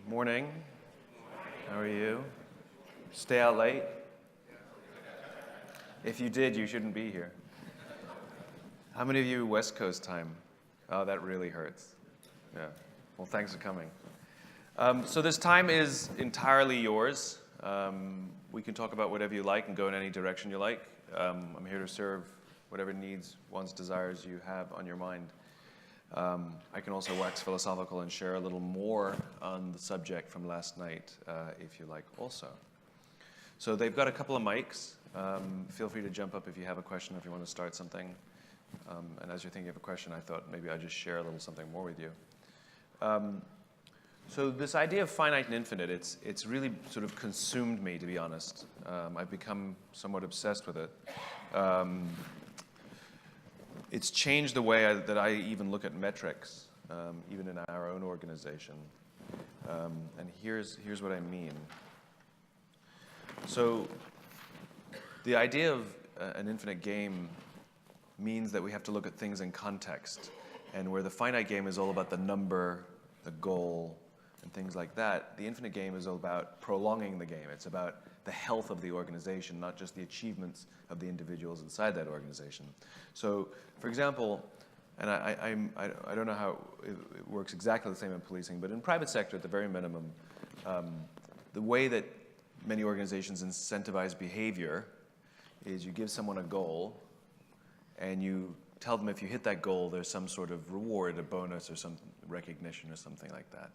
Morning. How are you? Stay out late? If you did, you shouldn't be here. How many of you West Coast time? Oh, that really hurts. Yeah. Well, thanks for coming. So this time is entirely yours. We can talk about whatever you like and go in any direction you like. I'm here to serve whatever needs, wants, desires you have on your mind. I can also wax philosophical and share a little more on the subject from last night, if you like also. So they've got a couple of mics. Feel free to jump up if you have a question, if you want to start something. And as you're thinking of a question, I thought maybe I'd just share a little something more with you. So this idea of finite and infinite, it's really sort of consumed me, to be honest. I've become somewhat obsessed with it. It's changed the way that I even look at metrics, even in our own organization. And here's what I mean. So the idea of an infinite game means that we have to look at things in context. And where the finite game is all about the number, the goal, and things like that, the infinite game is all about prolonging the game. It's about the health of the organization, not just the achievements of the individuals inside that organization. So, for example, and I don't know how it works exactly the same in policing, but in private sector, at the very minimum, the way that many organizations incentivize behavior is you give someone a goal, and you tell them if you hit that goal, there's some sort of reward, a bonus, or some recognition, or something like that.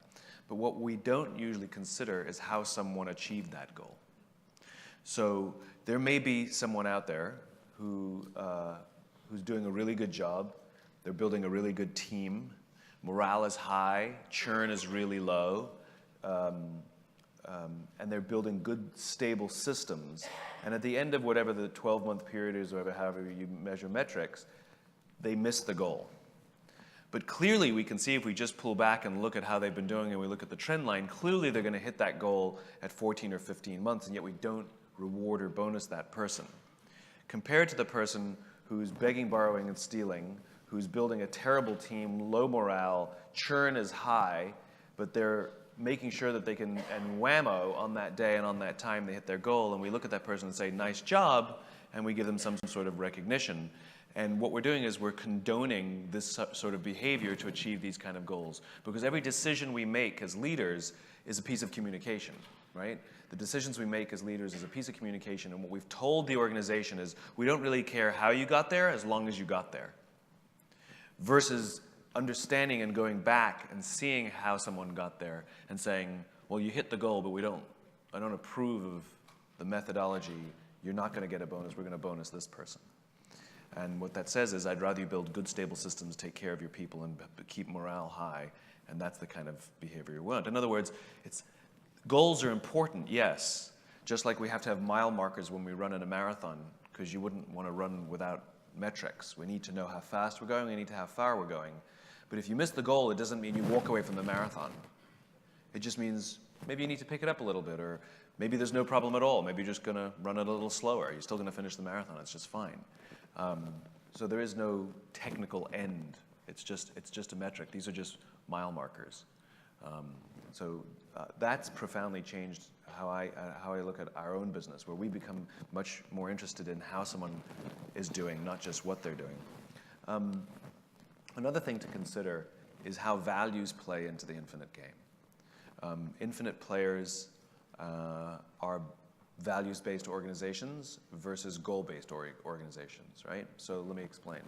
But what we don't usually consider is how someone achieved that goal. So there may be someone out there who's doing a really good job. They're building a really good team. Morale is high. Churn is really low. And they're building good, stable systems. And at the end of whatever the 12-month period is, or however you measure metrics, they miss the goal. But clearly, we can see if we just pull back and look at how they've been doing and we look at the trend line, clearly they're going to hit that goal at 14 or 15 months, and yet we don't reward or bonus that person. Compared to the person who's begging, borrowing, and stealing, who's building a terrible team, low morale, churn is high, but they're making sure that they can, and whammo, on that day and on that time they hit their goal, and we look at that person and say, nice job, and we give them some sort of recognition. And what we're doing is we're condoning this sort of behavior to achieve these kind of goals. Because every decision we make as leaders is a piece of communication, right? The decisions we make as leaders is a piece of communication, and what we've told the organization is we don't really care how you got there as long as you got there. Versus understanding and going back and seeing how someone got there and saying, well, you hit the goal, but I don't approve of the methodology. You're not going to get a bonus. We're going to bonus this person. And what that says is I'd rather you build good, stable systems, take care of your people, and keep morale high. And that's the kind of behavior you want. In other words, goals are important, yes. Just like we have to have mile markers when we run in a marathon, because you wouldn't want to run without metrics. We need to know how fast we're going. We need to know how far we're going. But if you miss the goal, it doesn't mean you walk away from the marathon. It just means maybe you need to pick it up a little bit, or maybe there's no problem at all. Maybe you're just going to run it a little slower. You're still going to finish the marathon. It's just fine. So there is no technical end. It's just a metric. These are just mile markers. So that's profoundly changed how I look at our own business, where we become much more interested in how someone is doing, not just what they're doing. Another thing to consider is how values play into the infinite game. Infinite players are values-based organizations versus goal-based organizations, right? So let me explain.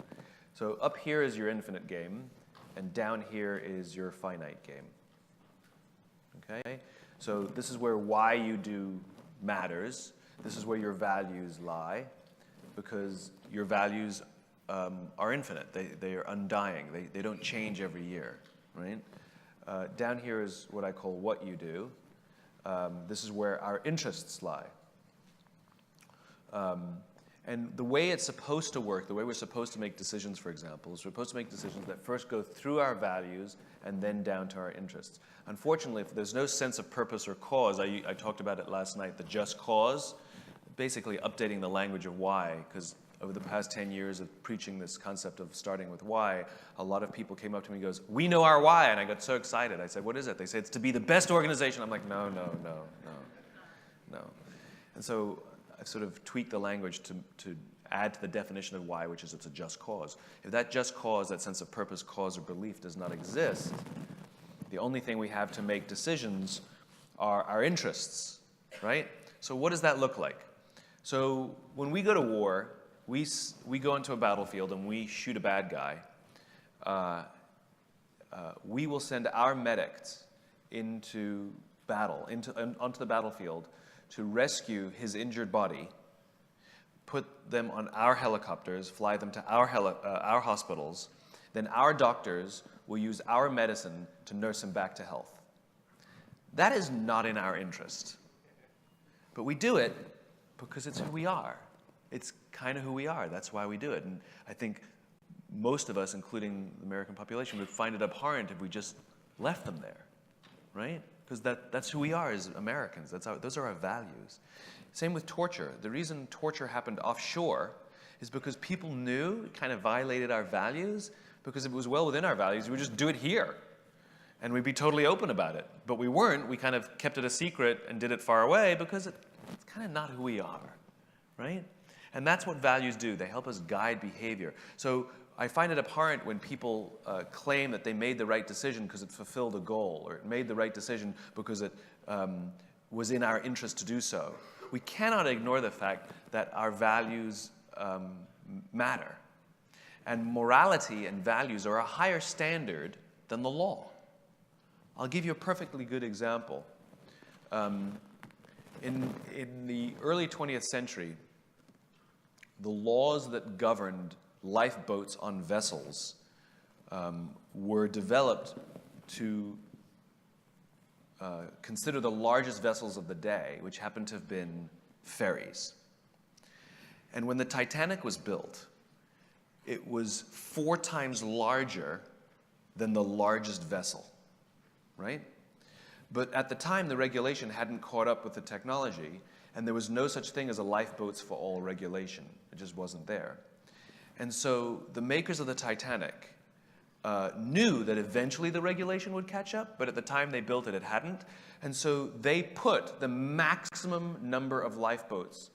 So up here is your infinite game, and down here is your finite game. Okay? So this is where why you do matters. This is where your values lie, because your values are infinite. They are undying. They don't change every year, right? Down here is what I call what you do. This is where our interests lie. And the way it's supposed to work, the way we're supposed to make decisions, for example, is we're supposed to make decisions that first go through our values and then down to our interests. Unfortunately, if there's no sense of purpose or cause, I talked about it last night, the just cause, basically updating the language of why, because over the past 10 years of preaching this concept of starting with why, a lot of people came up to me and goes, "We know our why," and I got so excited. I said, "What is it?" They said, "It's to be the best organization." I'm like, no. And so I've sort of tweaked the language to add to the definition of why, which is it's a just cause. If that just cause, that sense of purpose, cause, or belief does not exist, the only thing we have to make decisions are our interests, right? So what does that look like? So when we go to war, we go into a battlefield and we shoot a bad guy. We will send our medics into battle, onto the battlefield to rescue his injured body, put them on our helicopters, fly them to our hospitals. Then our doctors will use our medicine to nurse him back to health. That is not in our interest. But we do it because it's who we are. It's kind of who we are. That's why we do it. And I think most of us, including the American population, would find it abhorrent if we just left them there, right? Because that's who we are as Americans. Those are our values. Same with torture. The reason torture happened offshore is because people knew it kind of violated our values, because if it was well within our values, we would just do it here. And we'd be totally open about it. But we weren't. We kind of kept it a secret and did it far away because it's kind of not who we are, right? And that's what values do. They help us guide behavior. So I find it abhorrent when people claim that they made the right decision because it fulfilled a goal, or it made the right decision because it was in our interest to do so. We cannot ignore the fact that our values matter. And morality and values are a higher standard than the law. I'll give you a perfectly good example. In the early 20th century, the laws that governed lifeboats on vessels were developed to consider the largest vessels of the day, which happened to have been ferries. And when the Titanic was built, it was 4 times larger than the largest vessel, right? But at the time, the regulation hadn't caught up with the technology, and there was no such thing as a lifeboats for all regulation. It just wasn't there. And so the makers of the Titanic knew that eventually the regulation would catch up, but at the time they built it, it hadn't. And so they put the maximum number of lifeboats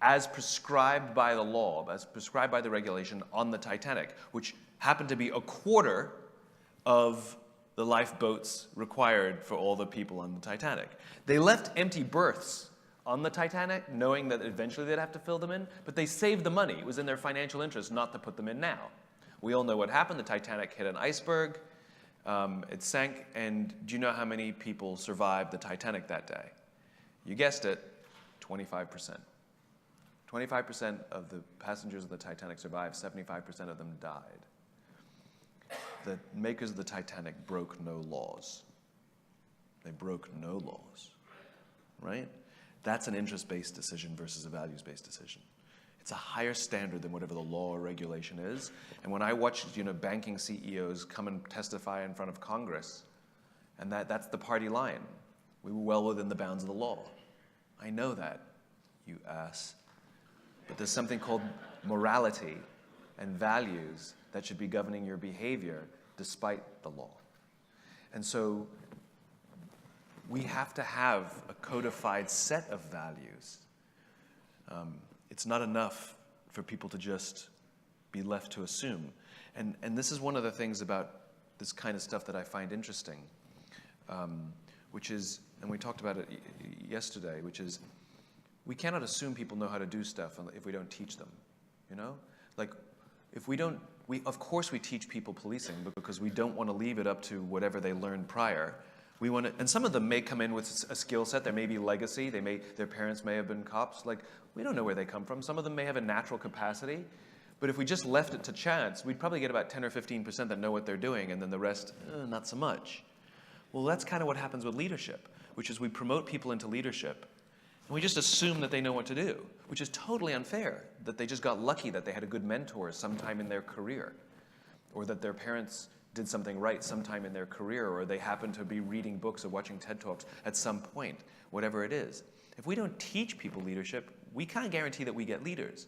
as prescribed by the law, as prescribed by the regulation on the Titanic, which happened to be a quarter of the lifeboats required for all the people on the Titanic. They left empty berths on the Titanic, knowing that eventually they'd have to fill them in, but they saved the money. It was in their financial interest not to put them in now. We all know what happened. The Titanic hit an iceberg, it sank, and do you know how many people survived the Titanic that day? You guessed it, 25%. 25% of the passengers of the Titanic survived, 75% of them died. The makers of the Titanic broke no laws. They broke no laws, right? That's an interest-based decision versus a values-based decision. It's a higher standard than whatever the law or regulation is. And when I watch, banking CEOs come and testify in front of Congress, and that's the party line. We were well within the bounds of the law. I know that, you ass. But there's something called morality and values that should be governing your behavior despite the law. And so we have to have a codified set of values. It's not enough for people to just be left to assume. And this is one of the things about this kind of stuff that I find interesting, which is, and we talked about it yesterday, which is we cannot assume people know how to do stuff if we don't teach them, Like, if we don't, of course we teach people policing, but because we don't want to leave it up to whatever they learned prior. We want to, and some of them may come in with a skill set. There may be legacy. Their parents may have been cops. Like, we don't know where they come from. Some of them may have a natural capacity. But if we just left it to chance, we'd probably get about 10 or 15% that know what they're doing, and then the rest, not so much. Well, that's kind of what happens with leadership, which is we promote people into leadership, and we just assume that they know what to do, which is totally unfair, that they just got lucky that they had a good mentor sometime in their career, or that their parents did something right sometime in their career, or they happen to be reading books or watching TED Talks at some point, whatever it is. If we don't teach people leadership, we can't guarantee that we get leaders.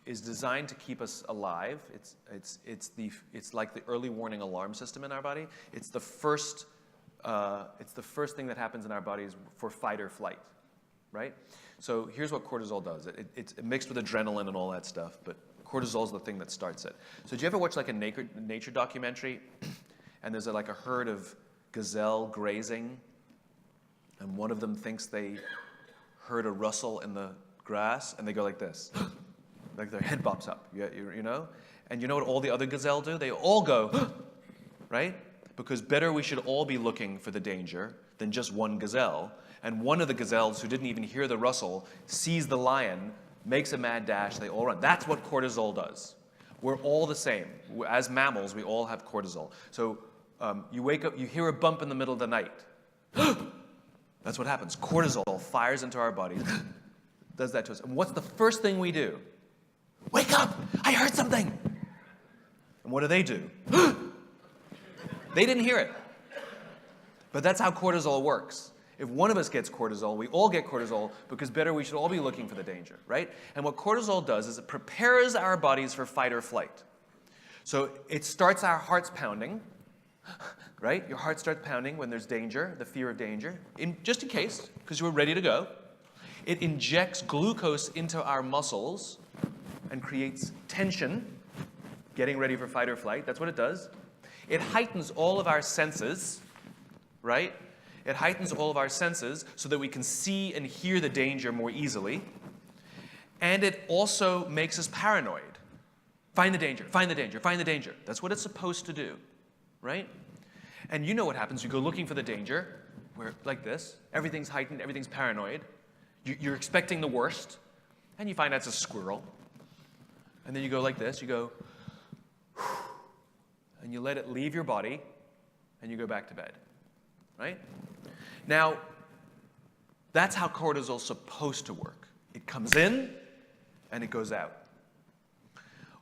is designed to keep us alive. It's like the early warning alarm system in our body. It's the first thing that happens in our bodies for fight or flight, right? So here's what cortisol does. It's mixed with adrenaline and all that stuff, but cortisol is the thing that starts it. So do you ever watch like a nature documentary, and there's like a herd of gazelle grazing, and one of them thinks they heard a rustle in the grass, and they go like this. Like their head bops up, you know? And you know what all the other gazelle do? They all go, right? Because better we should all be looking for the danger than just one gazelle. And one of the gazelles who didn't even hear the rustle sees the lion, makes a mad dash, they all run. That's what cortisol does. We're all the same. As mammals, we all have cortisol. So you wake up, you hear a bump in the middle of the night. That's what happens. Cortisol fires into our bodies, does that to us. And what's the first thing we do? Wake up! I heard something! And what do? They didn't hear it. But that's how cortisol works. If one of us gets cortisol, we all get cortisol, because better we should all be looking for the danger, right? And what cortisol does is it prepares our bodies for fight or flight. So it starts our hearts pounding, right? Your heart starts pounding when there's danger, the fear of danger, just in case, because you were ready to go. It injects glucose into our muscles and creates tension, getting ready for fight or flight. That's what it does. It heightens all of our senses, right? It heightens all of our senses so that we can see and hear the danger more easily. And it also makes us paranoid. Find the danger, find the danger, find the danger. That's what it's supposed to do, right? And you know what happens. You go looking for the danger, where like this, everything's heightened, everything's paranoid. You're expecting the worst, and you find out it's a squirrel. And then you go like this, you go, and you let it leave your body, and you go back to bed, right? Now, that's how cortisol's supposed to work. It comes in, and it goes out.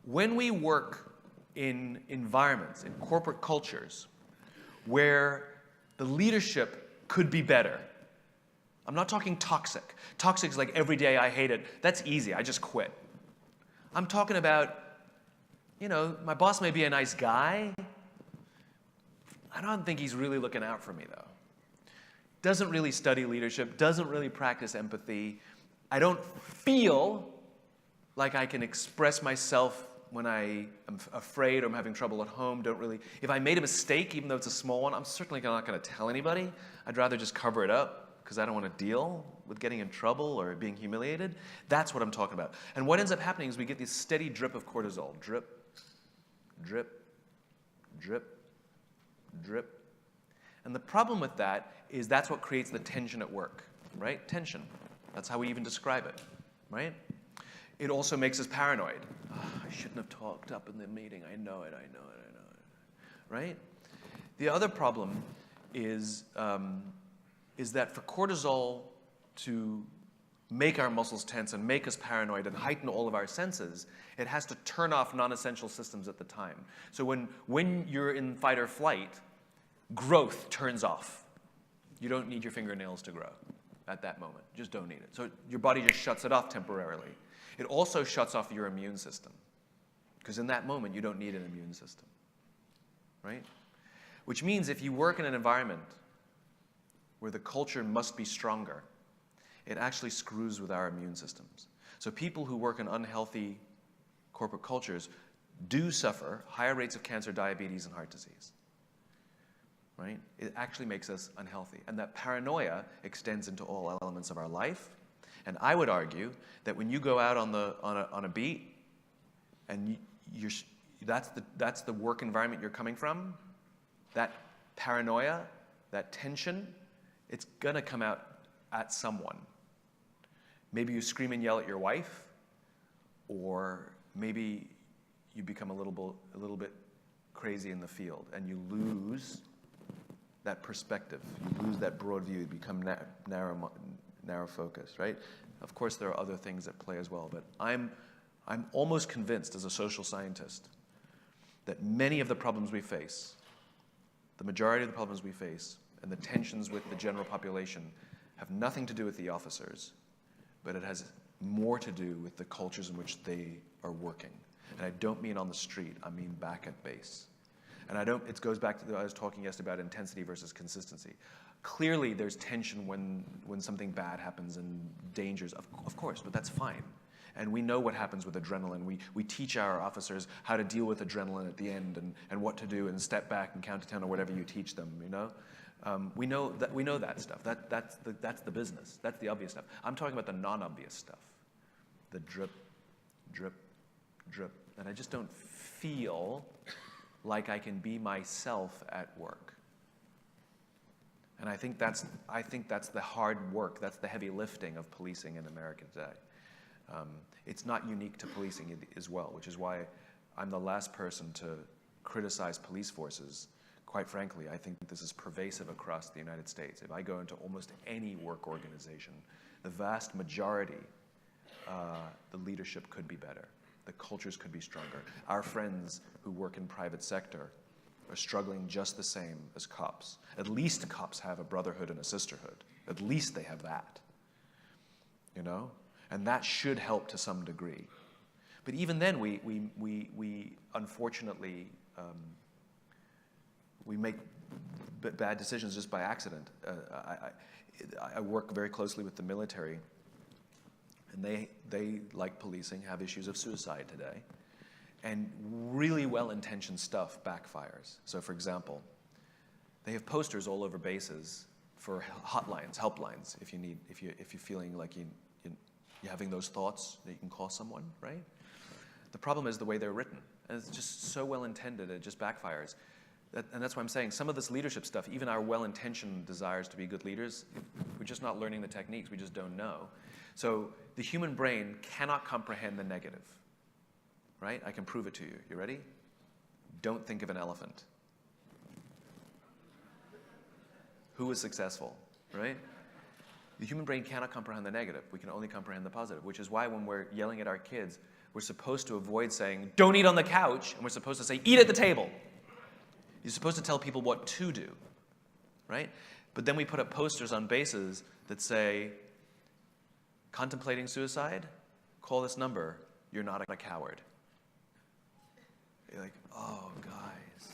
When we work in environments, in corporate cultures, where the leadership could be better, I'm not talking toxic. Toxic is like every day I hate it. That's easy, I just quit. I'm talking about, my boss may be a nice guy. I don't think he's really looking out for me, though. Doesn't really study leadership, doesn't really practice empathy. I don't feel like I can express myself when I am afraid or I'm having trouble at home. If I made a mistake, even though it's a small one, I'm certainly not going to tell anybody. I'd rather just cover it up, because I don't want to deal with getting in trouble or being humiliated. That's what I'm talking about. And what ends up happening is we get this steady drip of cortisol. Drip, drip, drip, drip. And the problem with that is that's what creates the tension at work, right? Tension. That's how we even describe it, right? It also makes us paranoid. Oh, I shouldn't have talked up in the meeting. I know it, right? The other problem is that for cortisol to make our muscles tense and make us paranoid and heighten all of our senses, it has to turn off non-essential systems at the time. So when you're in fight or flight, growth turns off. You don't need your fingernails to grow at that moment. You just don't need it. So your body just shuts it off temporarily. It also shuts off your immune system, because in that moment, you don't need an immune system, right? Which means if you work in an environment where the culture must be stronger, it actually screws with our immune systems. So people who work in unhealthy corporate cultures do suffer higher rates of cancer, diabetes, and heart disease, right? It actually makes us unhealthy. And that paranoia extends into all elements of our life. And I would argue that when you go out on a beat, and that's the work environment you're coming from, that paranoia, that tension, it's going to come out at someone. Maybe you scream and yell at your wife, or maybe you become a little bit crazy in the field, and you lose that perspective. You lose that broad view. You become narrow focus, right? Of course, there are other things at play as well, but I'm almost convinced as a social scientist that many of the problems we face, the majority of the problems we face, and the tensions with the general population have nothing to do with the officers, but it has more to do with the cultures in which they are working. And I don't mean on the street, I mean back at base. And it goes back to I was talking yesterday about intensity versus consistency. Clearly there's tension when something bad happens and dangers, of course, but that's fine. And we know what happens with adrenaline. We teach our officers how to deal with adrenaline at the end and what to do and step back and count to 10 or whatever you teach them, you know? We know that stuff. That's the business. That's the obvious stuff. I'm talking about the non-obvious stuff. The drip, drip, drip. And I just don't feel like I can be myself at work. And I think that's the hard work, that's the heavy lifting of policing in America today. It's not unique to policing as well, which is why I'm the last person to criticize police forces. Quite frankly, I think this is pervasive across the United States. If I go into almost any work organization, the vast majority, the leadership could be better. The cultures could be stronger. Our friends who work in private sector are struggling just the same as cops. At least cops have a brotherhood and a sisterhood. At least they have that, you know? And that should help to some degree. But even then, we unfortunately, we make bad decisions just by accident. I work very closely with the military, and they, like policing, have issues of suicide today. And really well-intentioned stuff backfires. So for example, they have posters all over bases for hotlines, helplines, if you're feeling like you're having those thoughts that you can call someone, right? The problem is the way they're written. And it's just so well-intended, it just backfires. And that's why I'm saying some of this leadership stuff, even our well-intentioned desires to be good leaders, we're just not learning the techniques, we just don't know. So the human brain cannot comprehend the negative, right? I can prove it to you. You ready? Don't think of an elephant. Who was successful, right? The human brain cannot comprehend the negative. We can only comprehend the positive, which is why when we're yelling at our kids, we're supposed to avoid saying, don't eat on the couch, and we're supposed to say, eat at the table. You're supposed to tell people what to do, right? But then we put up posters on bases that say, contemplating suicide? Call this number. You're not a coward. You're like, oh, guys.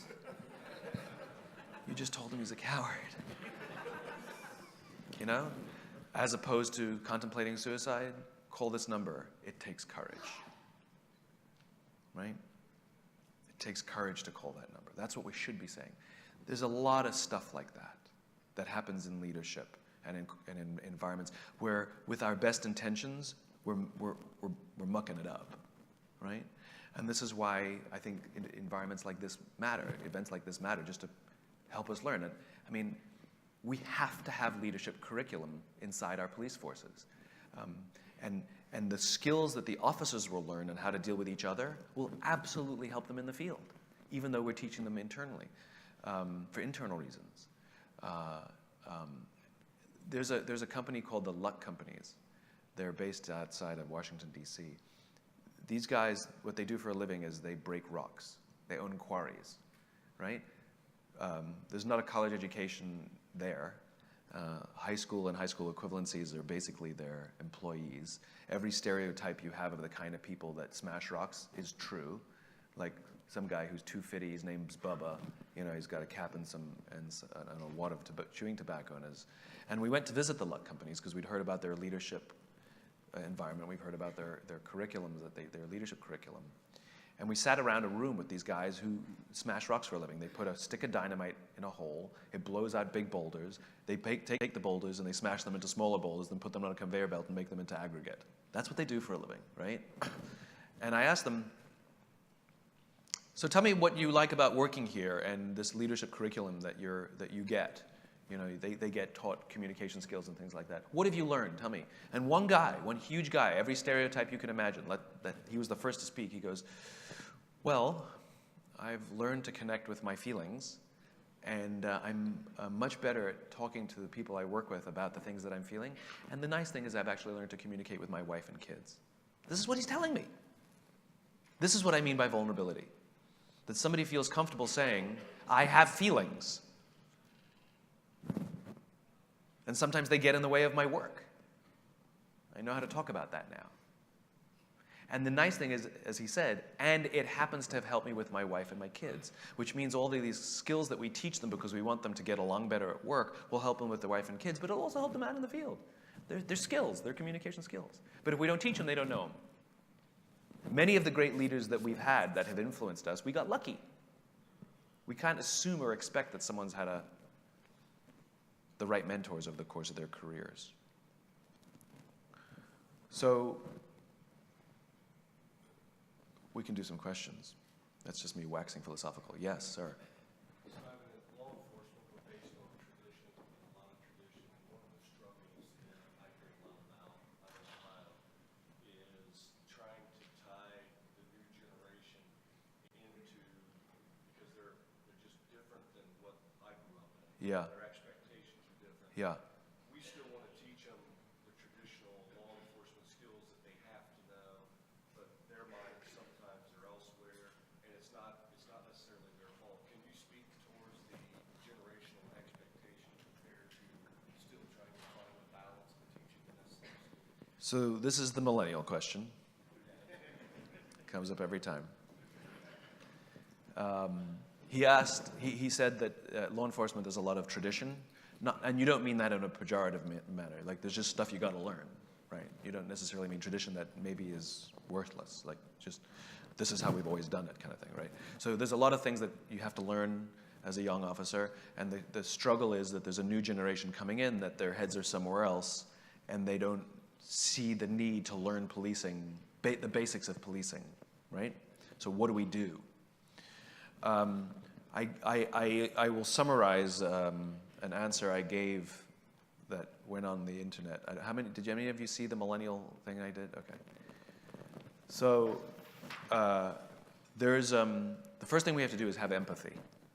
You just told him he's a coward. You know? As opposed to contemplating suicide, call this number. It takes courage. Right? It takes courage to call that number. That's what we should be saying. There's a lot of stuff like that happens in leadership and in environments where, with our best intentions, we're mucking it up, right? And this is why I think environments like this matter, events like this matter, just to help us learn. And I mean, we have to have leadership curriculum inside our police forces. And the skills that the officers will learn and how to deal with each other will absolutely help them in the field, even though we're teaching them internally, for internal reasons. There's a company called the Luck Companies. They're based outside of Washington, D.C. These guys, what they do for a living is they break rocks. They own quarries, right? There's not a college education there. High school and high school equivalencies are basically their employees. Every stereotype you have of the kind of people that smash rocks is true. Like some guy who's too fitty, his name's Bubba. You know, he's got a cap and a wad of chewing tobacco in his. And we went to visit the Luck Companies because we'd heard about their leadership environment. We've heard about their curriculums, their leadership curriculum. And we sat around a room with these guys who smash rocks for a living. They put a stick of dynamite in a hole. It blows out big boulders. They take the boulders and they smash them into smaller boulders, then put them on a conveyor belt and make them into aggregate. That's what they do for a living, right? And I asked them, so tell me what you like about working here and this leadership curriculum that you get. You know, they get taught communication skills and things like that. What have you learned? Tell me. And one huge guy, every stereotype you can imagine, he was the first to speak. He goes, well, I've learned to connect with my feelings, and I'm much better at talking to the people I work with about the things that I'm feeling. And the nice thing is I've actually learned to communicate with my wife and kids. This is what he's telling me. This is what I mean by vulnerability. That somebody feels comfortable saying, I have feelings. And sometimes they get in the way of my work. I know how to talk about that now. And the nice thing is, as he said, and it happens to have helped me with my wife and my kids, which means all of these skills that we teach them because we want them to get along better at work will help them with their wife and kids, but it'll also help them out in the field. They're skills, they're communication skills. But if we don't teach them, they don't know them. Many of the great leaders that we've had that have influenced us, we got lucky. We can't assume or expect that someone's had the right mentors over the course of their careers. So we can do some questions. That's just me waxing philosophical. Yes, sir. Simon, law enforcement were based on tradition, a lot of tradition. And one of the struggles in I hear a lot now out of Ohio is trying to tie the new generation into, because they're just different than what I grew up in. Yeah. Their expectations are different. Yeah. We still want to teach them the traditional law enforcement skills that they have to know, but their minds sometimes are elsewhere, and it's not necessarily their fault. Can you speak towards the generational expectation compared to still trying to find the balance of teaching the necessary skills? So this is the millennial question. Comes up every time. He said that law enforcement there's a lot of tradition, and you don't mean that in a pejorative manner. Like there's just stuff you got to learn, right? You don't necessarily mean tradition that maybe is worthless, like just this is how we've always done it kind of thing, right? So there's a lot of things that you have to learn as a young officer, and the struggle is that there's a new generation coming in that their heads are somewhere else, and they don't see the need to learn policing, the basics of policing, right? So what do we do? I will summarize an answer I gave that went on the internet. Did any of you see the millennial thing I did? Okay. So there's the first thing we have to do is have empathy,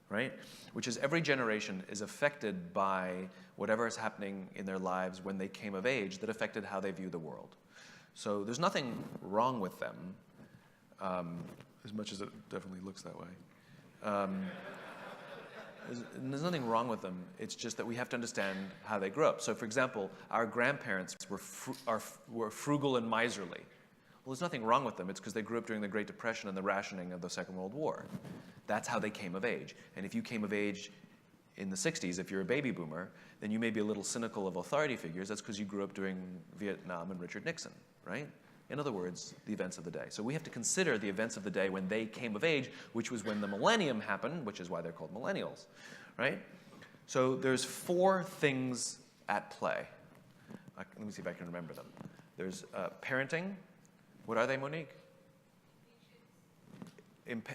right? Which is every generation is affected by whatever is happening in their lives when they came of age that affected how they view the world. So there's nothing wrong with them, as much as it definitely looks that way. There's nothing wrong with them. It's just that we have to understand how they grew up. So, for example, our grandparents were frugal and miserly. Well, there's nothing wrong with them. It's because they grew up during the Great Depression and the rationing of the Second World War. That's how they came of age. And if you came of age in the 60s, if you're a baby boomer, then you may be a little cynical of authority figures. That's because you grew up during Vietnam and Richard Nixon, right? In other words, the events of the day. So we have to consider the events of the day when they came of age, which was when the millennium happened, which is why they're called millennials, right? So there's 4 things at play. Let me see if I can remember them. There's parenting. What are they, Monique?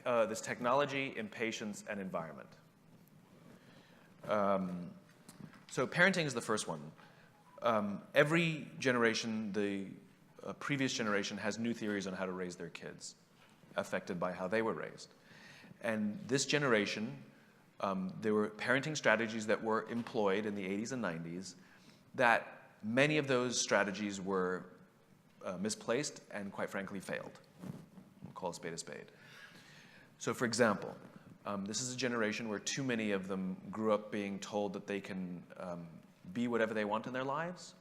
There's technology, impatience, and environment. So parenting is the first one. Every generation, the previous generation has new theories on how to raise their kids, affected by how they were raised. And this generation, there were parenting strategies that were employed in the 80s and 90s that many of those strategies were misplaced and, quite frankly, failed. We'll call a spade a spade. So, for example, this is a generation where too many of them grew up being told that they can be whatever they want in their lives,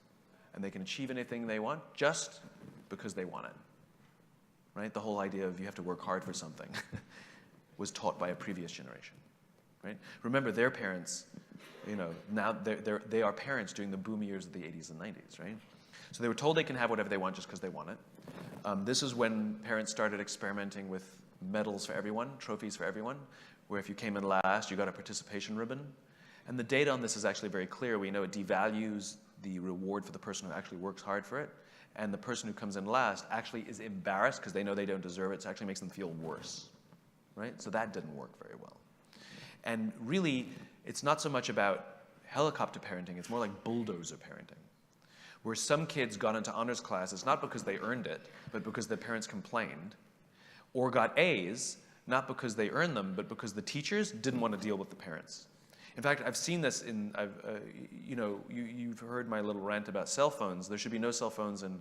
and they can achieve anything they want just because they want it, right? The whole idea of you have to work hard for something was taught by a previous generation, right? Remember, their parents, now they are parents during the boom years of the 80s and 90s, right? So they were told they can have whatever they want just because they want it. This is when parents started experimenting with medals for everyone, trophies for everyone, where if you came in last, you got a participation ribbon. And the data on this is actually very clear. We know it devalues the reward for the person who actually works hard for it. And the person who comes in last actually is embarrassed because they know they don't deserve it, so it actually makes them feel worse, right? So that didn't work very well. And really, it's not so much about helicopter parenting, it's more like bulldozer parenting, where some kids got into honors classes not because they earned it, but because their parents complained, or got A's, not because they earned them, but because the teachers didn't want to deal with the parents. In fact, I've seen this you've heard my little rant about cell phones. There should be no cell phones in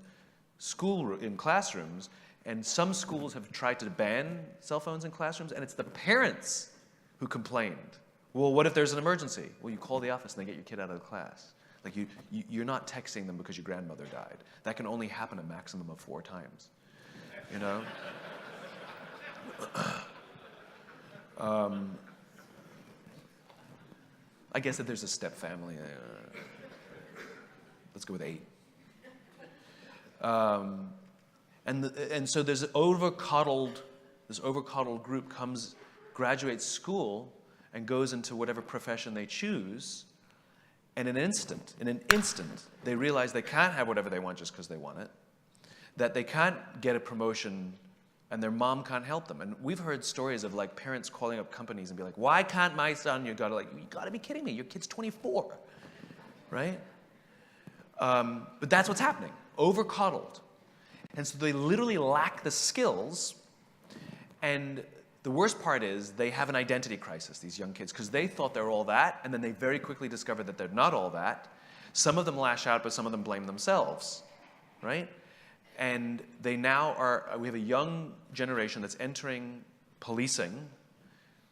classrooms, and some schools have tried to ban cell phones in classrooms, and it's the parents who complained. Well, what if there's an emergency? Well, you call the office and they get your kid out of the class. Like you're not texting them because your grandmother died. That can only happen a maximum of 4 times, you know? I guess if there's a step family, let's go with 8. And so this overcoddled group graduates school and goes into whatever profession they choose, and in an instant, they realize they can't have whatever they want just because they want it, that they can't get a promotion and their mom can't help them. And we've heard stories of like parents calling up companies and be like, why can't my son, you gotta be kidding me, your kid's 24, right? But that's what's happening, overcoddled. And so they literally lack the skills, and the worst part is they have an identity crisis, these young kids, because they thought they were all that, and then they very quickly discover that they're not all that. Some of them lash out, but some of them blame themselves, right? And we have a young generation that's entering policing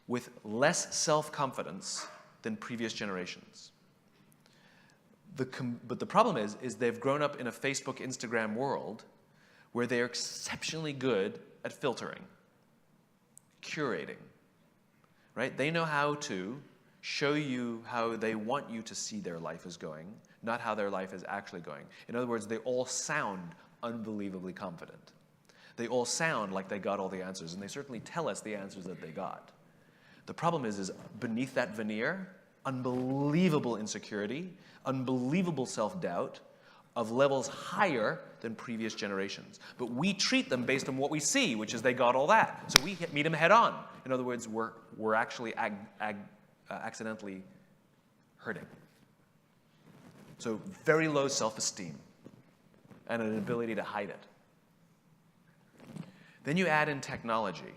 with less self-confidence than previous generations. But the problem is they've grown up in a Facebook, Instagram world where they're exceptionally good at filtering, curating, right? They know how to show you how they want you to see their life is going, not how their life is actually going. In other words, they all sound unbelievably confident. They all sound like they got all the answers, and they certainly tell us the answers that they got. The problem is beneath that veneer, unbelievable insecurity, unbelievable self-doubt of levels higher than previous generations. But we treat them based on what we see, which is they got all that. So we meet them head on. In other words, we're actually accidentally hurting. So very low self-esteem and an ability to hide it. Then you add in technology.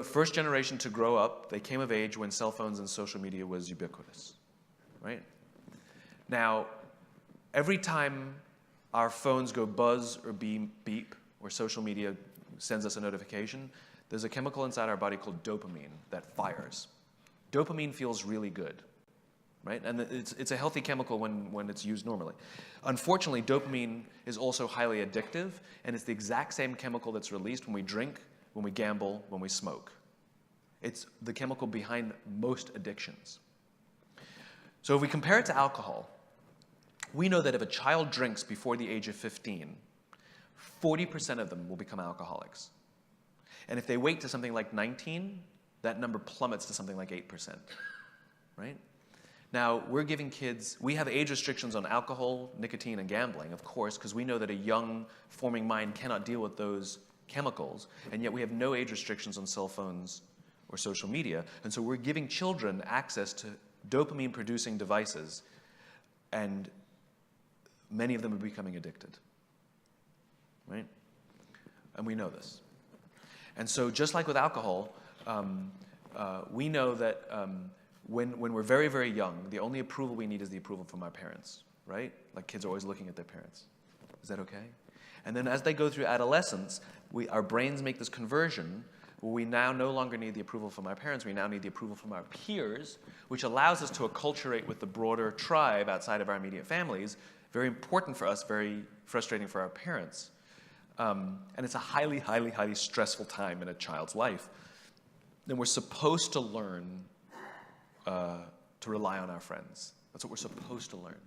First generation to grow up, they came of age when cell phones and social media was ubiquitous, right? Now, every time our phones go buzz or beep, or social media sends us a notification, there's a chemical inside our body called dopamine that fires. Dopamine feels really good, right? And it's a healthy chemical when it's used normally. Unfortunately, dopamine is also highly addictive, and it's the exact same chemical that's released when we drink, when we gamble, when we smoke. It's the chemical behind most addictions. So if we compare it to alcohol, we know that if a child drinks before the age of 15, 40% of them will become alcoholics. And if they wait to something like 19, that number plummets to something like 8%, right? Now, we're giving kids, we have age restrictions on alcohol, nicotine, and gambling, of course, because we know that a young, forming mind cannot deal with those chemicals, and yet we have no age restrictions on cell phones or social media. And so we're giving children access to dopamine-producing devices, and many of them are becoming addicted, right? And we know this. And so just like with alcohol, we know that when we're very, very young, the only approval we need is the approval from our parents, right? Like kids are always looking at their parents. Is that okay? And then as they go through adolescence, our brains make this conversion where we now no longer need the approval from our parents, we now need the approval from our peers, which allows us to acculturate with the broader tribe outside of our immediate families. Very important for us, very frustrating for our parents. And it's a highly, highly, highly stressful time in a child's life. And we're supposed to learn to rely on our friends. That's what we're supposed to learn.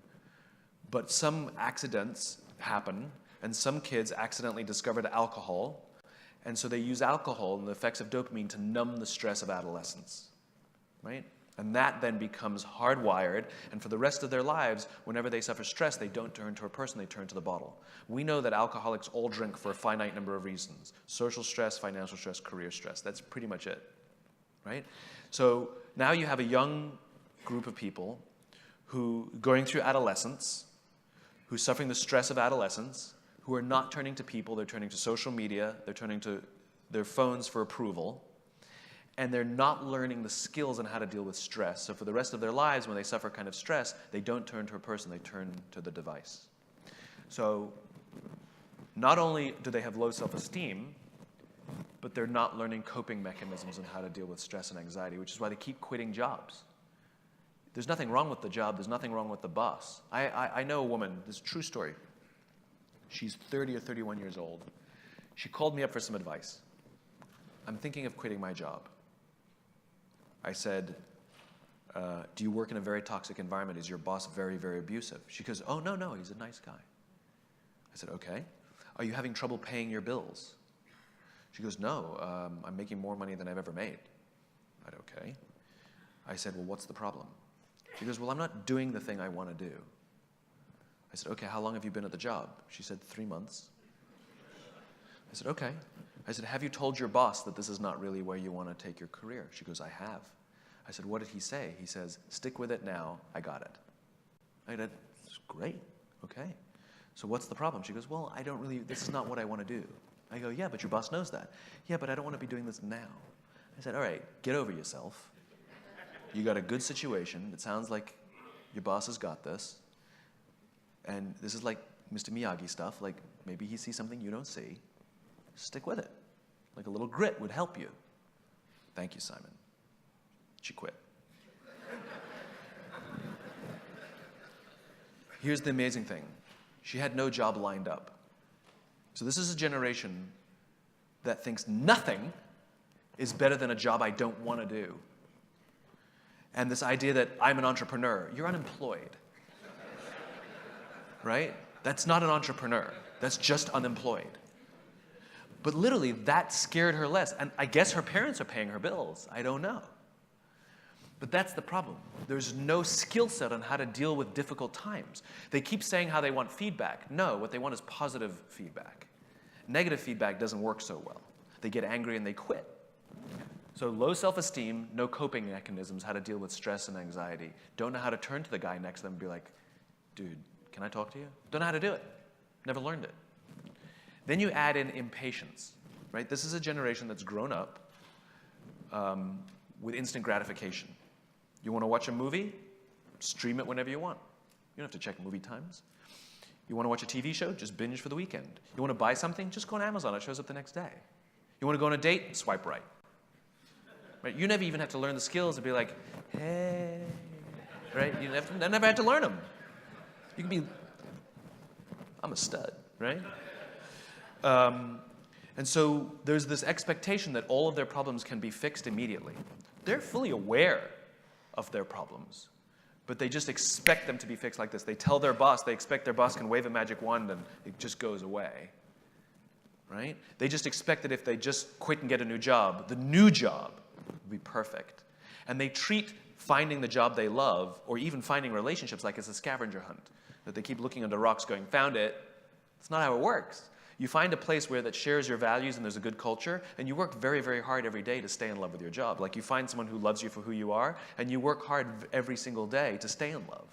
But some accidents happen, and some kids accidentally discovered alcohol, and so they use alcohol and the effects of dopamine to numb the stress of adolescence, right? And that then becomes hardwired, and for the rest of their lives, whenever they suffer stress, they don't turn to a person, they turn to the bottle. We know that alcoholics all drink for a finite number of reasons: social stress, financial stress, career stress. That's pretty much it, right? So now you have a young group of people who going through adolescence, who's suffering the stress of adolescence, who are not turning to people, they're turning to social media, they're turning to their phones for approval, and they're not learning the skills on how to deal with stress. So for the rest of their lives, when they suffer kind of stress, they don't turn to a person, they turn to the device. So not only do they have low self-esteem, but they're not learning coping mechanisms on how to deal with stress and anxiety, which is why they keep quitting jobs. There's nothing wrong with the job. There's nothing wrong with the boss. I know a woman, this is a true story. She's 30 or 31 years old. She called me up for some advice. I'm thinking of quitting my job. I said, do you work in a very toxic environment? Is your boss very, very abusive? She goes, oh, no, he's a nice guy. I said, okay. Are you having trouble paying your bills? She goes, no, I'm making more money than I've ever made. I said, okay. I said, well, what's the problem? She goes, well, I'm not doing the thing I want to do. I said, okay, how long have you been at the job? She said, 3 months. I said, okay. I said, have you told your boss that this is not really where you want to take your career? She goes, I have. I said, what did he say? He says, stick with it now, I got it. I said, great, okay. So what's the problem? She goes, well, this is not what I want to do. I go, yeah, but your boss knows that. Yeah, but I don't want to be doing this now. I said, all right, get over yourself. You got a good situation. It sounds like your boss has got this. And this is like Mr. Miyagi stuff, like maybe he sees something you don't see. Stick with it. Like a little grit would help you. Thank you, Simon. She quit. Here's the amazing thing. She had no job lined up. So this is a generation that thinks nothing is better than a job I don't want to do. And this idea that I'm an entrepreneur, you're unemployed. Right? That's not an entrepreneur. That's just unemployed. But literally, that scared her less. And I guess her parents are paying her bills. I don't know. But that's the problem. There's no skill set on how to deal with difficult times. They keep saying how they want feedback. No, what they want is positive feedback. Negative feedback doesn't work so well. They get angry and they quit. So low self-esteem, no coping mechanisms, how to deal with stress and anxiety. Don't know how to turn to the guy next to them and be like, dude, can I talk to you? Don't know how to do it. Never learned it. Then you add in impatience, right? This is a generation that's grown up with instant gratification. You want to watch a movie? Stream it whenever you want. You don't have to check movie times. You want to watch a TV show? Just binge for the weekend. You want to buy something? Just go on Amazon. It shows up the next day. You want to go on a date? Swipe right. Right? You never even have to learn the skills to be like, hey, right? I never had to learn them. You can be, I'm a stud, right? And so there's this expectation that all of their problems can be fixed immediately. They're fully aware of their problems, but they just expect them to be fixed like this. They tell their boss, they expect their boss can wave a magic wand and it just goes away, right? They just expect that if they just quit and get a new job, the new job will be perfect. And they treat finding the job they love, or even finding relationships, like it's a scavenger hunt, that they keep looking under rocks going, found it. It's not how it works. You find a place where that shares your values and there's a good culture, and you work very, very hard every day to stay in love with your job. Like you find someone who loves you for who you are, and you work hard every single day to stay in love.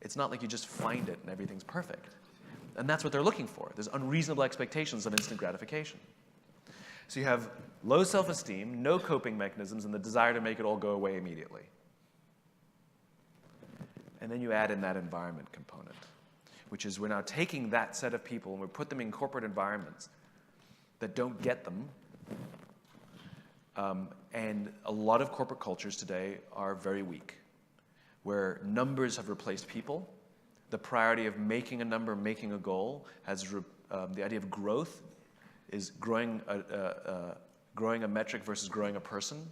It's not like you just find it and everything's perfect. And that's what they're looking for. There's unreasonable expectations of instant gratification. So you have low self-esteem, no coping mechanisms, and the desire to make it all go away immediately. And then you add in that environment component, which is we're now taking that set of people and we put them in corporate environments that don't get them. And a lot of corporate cultures today are very weak, where numbers have replaced people. The priority of making a number, making a goal, the idea of growth is growing a metric versus growing a person.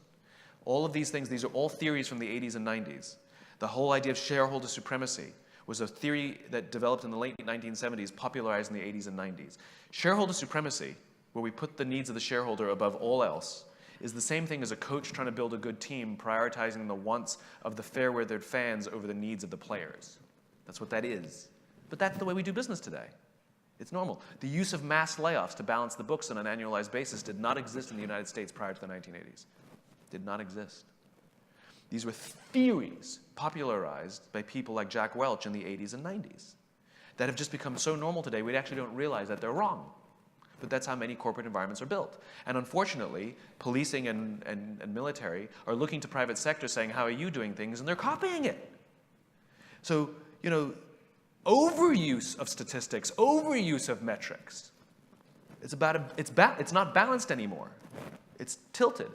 All of these things, these are all theories from the 80s and 90s. The whole idea of shareholder supremacy was a theory that developed in the late 1970s, popularized in the 80s and 90s. Shareholder supremacy, where we put the needs of the shareholder above all else, is the same thing as a coach trying to build a good team, prioritizing the wants of the fair-weathered fans over the needs of the players. That's what that is. But that's the way we do business today. It's normal. The use of mass layoffs to balance the books on an annualized basis did not exist in the United States prior to the 1980s. Did not exist. These were theories popularized by people like Jack Welch in the 80s and 90s that have just become so normal today we actually don't realize that they're wrong. But that's how many corporate environments are built. And unfortunately, policing and military are looking to private sector saying, how are you doing things? And they're copying it. So, overuse of statistics, overuse of metrics. It's not balanced anymore. It's tilted.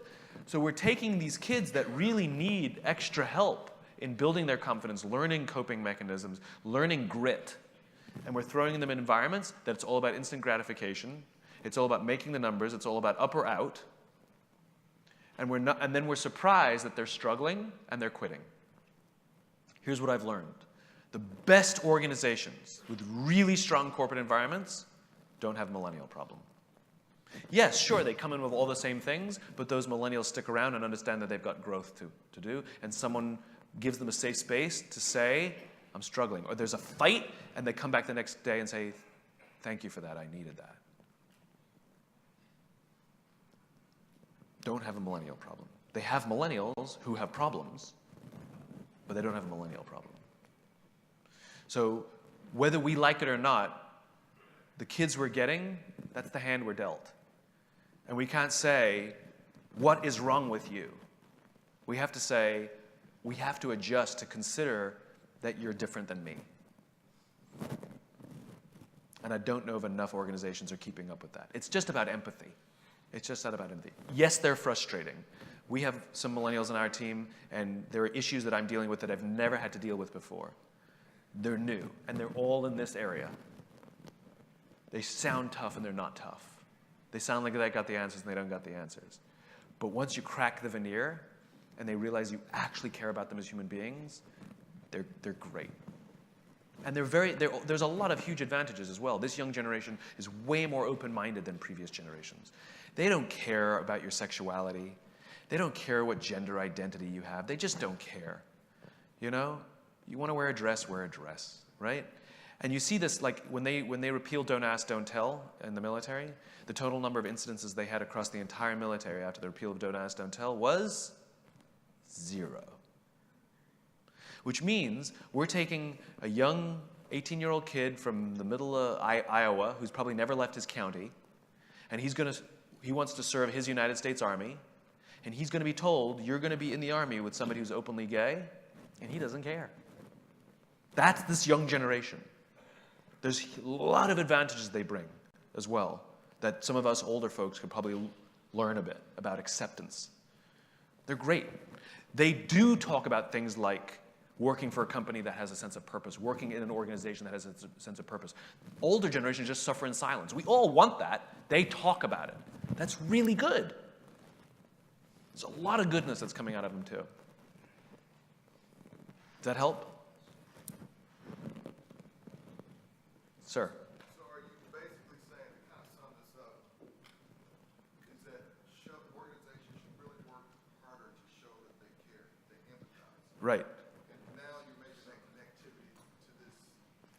So we're taking these kids that really need extra help in building their confidence, learning coping mechanisms, learning grit. And we're throwing them in environments that it's all about instant gratification. It's all about making the numbers. It's all about up or out. And then we're surprised that they're struggling and they're quitting. Here's what I've learned. The best organizations with really strong corporate environments don't have a millennial problem. Yes, sure, they come in with all the same things, but those millennials stick around and understand that they've got growth to do, and someone gives them a safe space to say, I'm struggling. Or there's a fight, and they come back the next day and say, thank you for that, I needed that. Don't have a millennial problem. They have millennials who have problems, but they don't have a millennial problem. So whether we like it or not, the kids we're getting, that's the hand we're dealt. And we can't say, what is wrong with you? We have to say, we have to adjust to consider that you're different than me. And I don't know if enough organizations are keeping up with that. It's just about empathy. It's just not about empathy. Yes, they're frustrating. We have some millennials on our team, and there are issues that I'm dealing with that I've never had to deal with before. They're new, and they're all in this area. They sound tough, and they're not tough. They sound like they got the answers, and they don't got the answers. But once you crack the veneer, and they realize you actually care about them as human beings, they're great. And there's a lot of huge advantages as well. This young generation is way more open-minded than previous generations. They don't care about your sexuality. They don't care what gender identity you have. They just don't care. You know? You want to wear a dress, right? And you see this, like, when they repealed Don't Ask, Don't Tell in the military, the total number of incidences they had across the entire military after the repeal of Don't Ask, Don't Tell was 0. Which means we're taking a young 18-year-old kid from the middle of Iowa who's probably never left his county, and he wants to serve his United States Army, and he's going to be told, you're going to be in the Army with somebody who's openly gay, and he doesn't care. That's this young generation. There's a lot of advantages they bring as well that some of us older folks could probably learn a bit about acceptance. They're great. They do talk about things like working for a company that has a sense of purpose, working in an organization that has a sense of purpose. Older generations just suffer in silence. We all want that. They talk about it. That's really good. There's a lot of goodness that's coming out of them, too. Does that help? Sir? So are you basically saying, to kind of sum this up, is that organizations should really work harder to show that they care, they empathize? Right. And now you're making that connectivity to this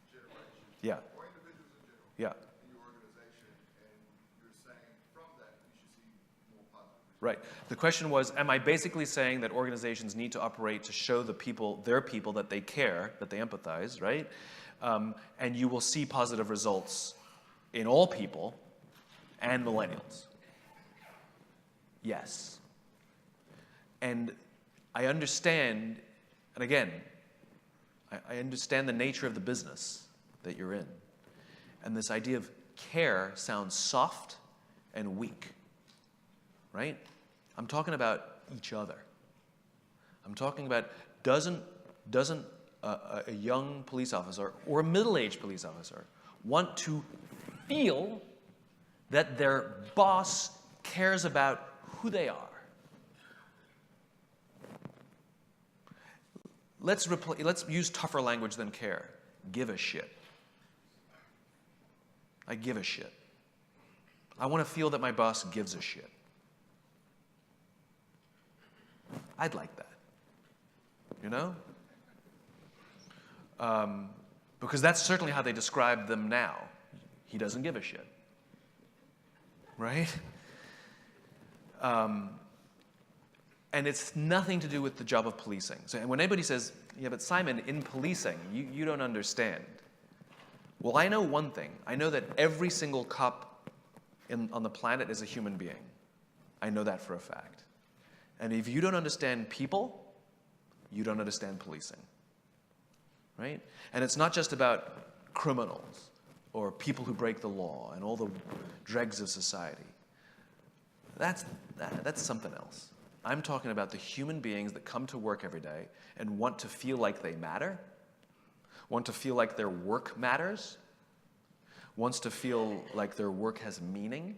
generation. Yeah. Or individuals in general. Yeah. In your organization, and you're saying from that you should see more positive results. Right. The question was, am I basically saying that organizations need to operate to show the people, their people, that they care, that they empathize, right? And you will see positive results in all people and millennials. Yes. And I understand, and again, I understand the nature of the business that you're in. And this idea of care sounds soft and weak, right? I'm talking about each other. I'm talking about doesn't a young police officer or a middle-aged police officer want to feel that their boss cares about who they are? Let's use tougher language than care. Give a shit. I give a shit. I want to feel that my boss gives a shit. I'd like that. You know? Because that's certainly how they describe them now. He doesn't give a shit. Right? And it's nothing to do with the job of policing. So when anybody says, yeah, but Simon, in policing, you don't understand. Well, I know one thing. I know that every single cop on the planet is a human being. I know that for a fact. And if you don't understand people, you don't understand policing. Right? And it's not just about criminals or people who break the law and all the dregs of society. That's something else. I'm talking about the human beings that come to work every day and want to feel like they matter, want to feel like their work matters, wants to feel like their work has meaning.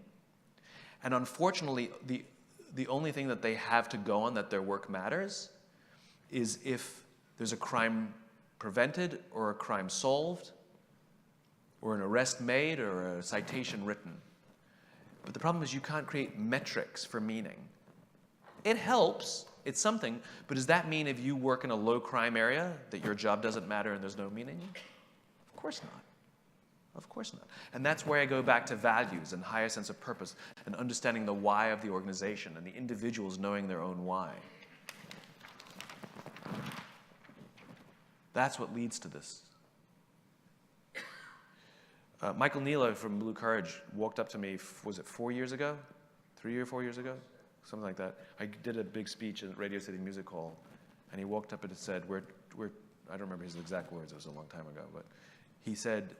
And unfortunately, the only thing that they have to go on that their work matters is if there's a crime prevented or a crime solved or an arrest made or a citation written. But the problem is you can't create metrics for meaning. It helps, it's something, but does that mean if you work in a low crime area that your job doesn't matter and there's no meaning? Of course not. Of course not. And that's where I go back to values and higher sense of purpose and understanding the why of the organization and the individuals knowing their own why. That's what leads to this. Michael Neela from Blue Courage walked up to me, was it 4 years ago? 3 or 4 years ago? Something like that. I did a big speech at Radio City Music Hall, and he walked up and said, I don't remember his exact words, it was a long time ago, but he said,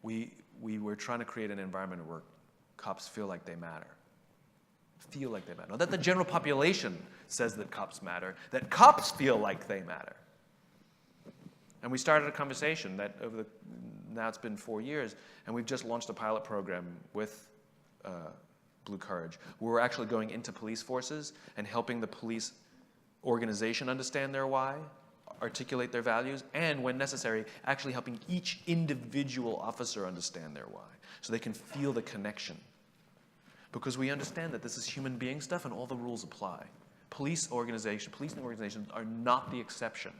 we were trying to create an environment where cops feel like they matter. Feel like they matter. Not that the general population says that cops matter, that cops feel like they matter. And we started a conversation that now it's been 4 years, and we've just launched a pilot program with Blue Courage, where we're actually going into police forces and helping the police organization understand their why, articulate their values, and when necessary, actually helping each individual officer understand their why, so they can feel the connection. Because we understand that this is human being stuff and all the rules apply. Policing organizations are not the exception.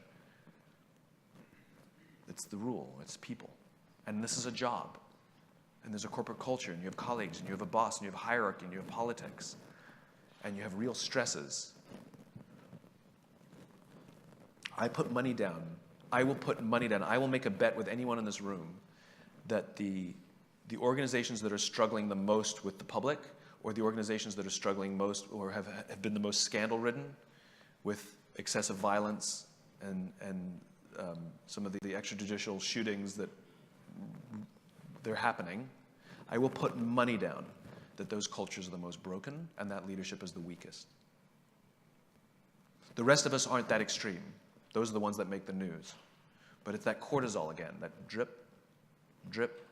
It's the rule, it's people. And this is a job. And there's a corporate culture, and you have colleagues, and you have a boss, and you have hierarchy, and you have politics, and you have real stresses. I put money down. I will put money down. I will make a bet with anyone in this room that the organizations that are struggling the most with the public, or the organizations that are struggling most or have been the most scandal-ridden with excessive violence and some of the extrajudicial shootings that they're happening, I will put money down that those cultures are the most broken and that leadership is the weakest. The rest of us aren't that extreme. Those are the ones that make the news. But it's that cortisol again, that drip, drip,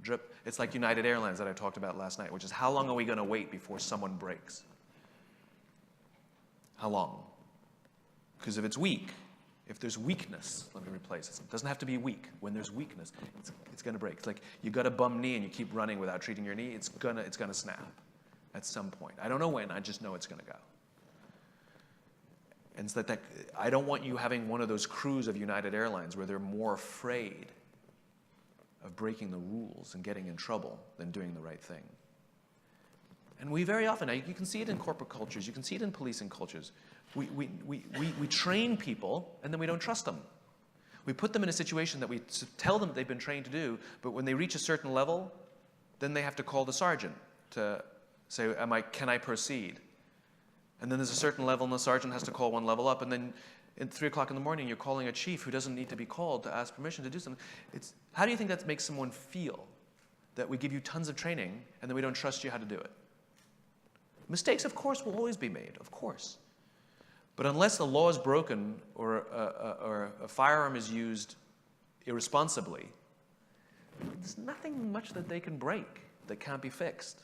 drip. It's like United Airlines that I talked about last night, which is how long are we going to wait before someone breaks? How long? Because if it's weak, if there's weakness, let me replace it. It doesn't have to be weak. When there's weakness, it's going to break. It's like you got a bum knee and you keep running without treating your knee, it's gonna snap at some point. I don't know when, I just know it's going to go. And so that I don't want you having one of those crews of United Airlines where they're more afraid of breaking the rules and getting in trouble than doing the right thing. And we very often, you can see it in corporate cultures, you can see it in policing cultures. We train people and then we don't trust them. We put them in a situation that we tell them they've been trained to do, but when they reach a certain level, then they have to call the sergeant to say, can I proceed? And then there's a certain level and the sergeant has to call one level up, and then at 3 o'clock in the morning you're calling a chief who doesn't need to be called to ask permission to do something. How do you think that makes someone feel that we give you tons of training and then we don't trust you how to do it? Mistakes, of course, will always be made, of course. But unless the law is broken or a firearm is used irresponsibly, there's nothing much that they can break that can't be fixed.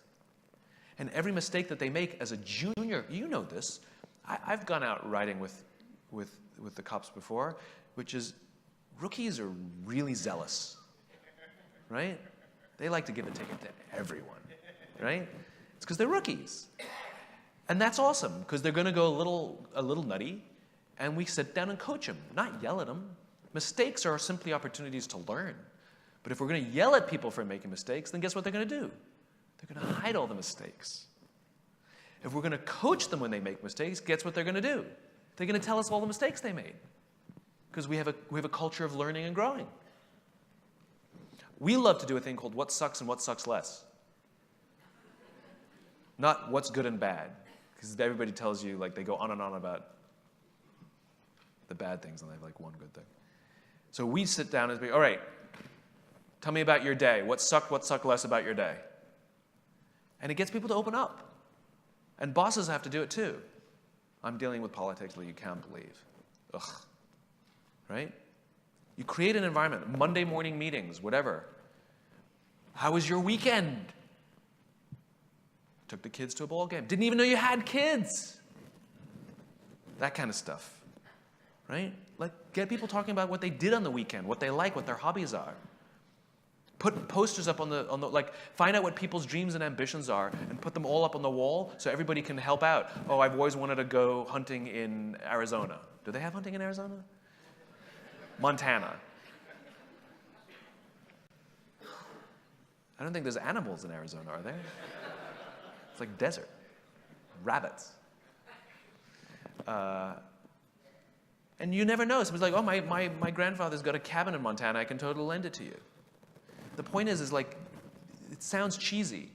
And every mistake that they make as a junior, you know this, I've gone out riding with the cops before, which is rookies are really zealous, right? They like to give a ticket to everyone, right? It's because they're rookies. And that's awesome, because they're going to go a little nutty, and we sit down and coach them, not yell at them. Mistakes are simply opportunities to learn. But if we're going to yell at people for making mistakes, then guess what they're going to do? They're going to hide all the mistakes. If we're going to coach them when they make mistakes, guess what they're going to do? They're going to tell us all the mistakes they made, because we have a culture of learning and growing. We love to do a thing called what sucks and what sucks less. Not what's good and bad, because everybody tells you, like, they go on and on about the bad things, and they have like one good thing. So we sit down and say, all right, tell me about your day. What sucked less about your day? And it gets people to open up. And bosses have to do it too. I'm dealing with politics that you can't believe. Ugh. Right? You create an environment, Monday morning meetings, whatever. How was your weekend? Took the kids to a ball game. Didn't even know you had kids. That kind of stuff. Right? Like, get people talking about what they did on the weekend, what they like, what their hobbies are. Put posters up on the like, find out what people's dreams and ambitions are and put them all up on the wall so everybody can help out. Oh, I've always wanted to go hunting in Arizona. Do they have hunting in Arizona? Montana. I don't think there's animals in Arizona, are there? It's like desert. Rabbits. And you never know. Somebody's like, oh, my grandfather's got a cabin in Montana. I can totally lend it to you. The point is like, it sounds cheesy,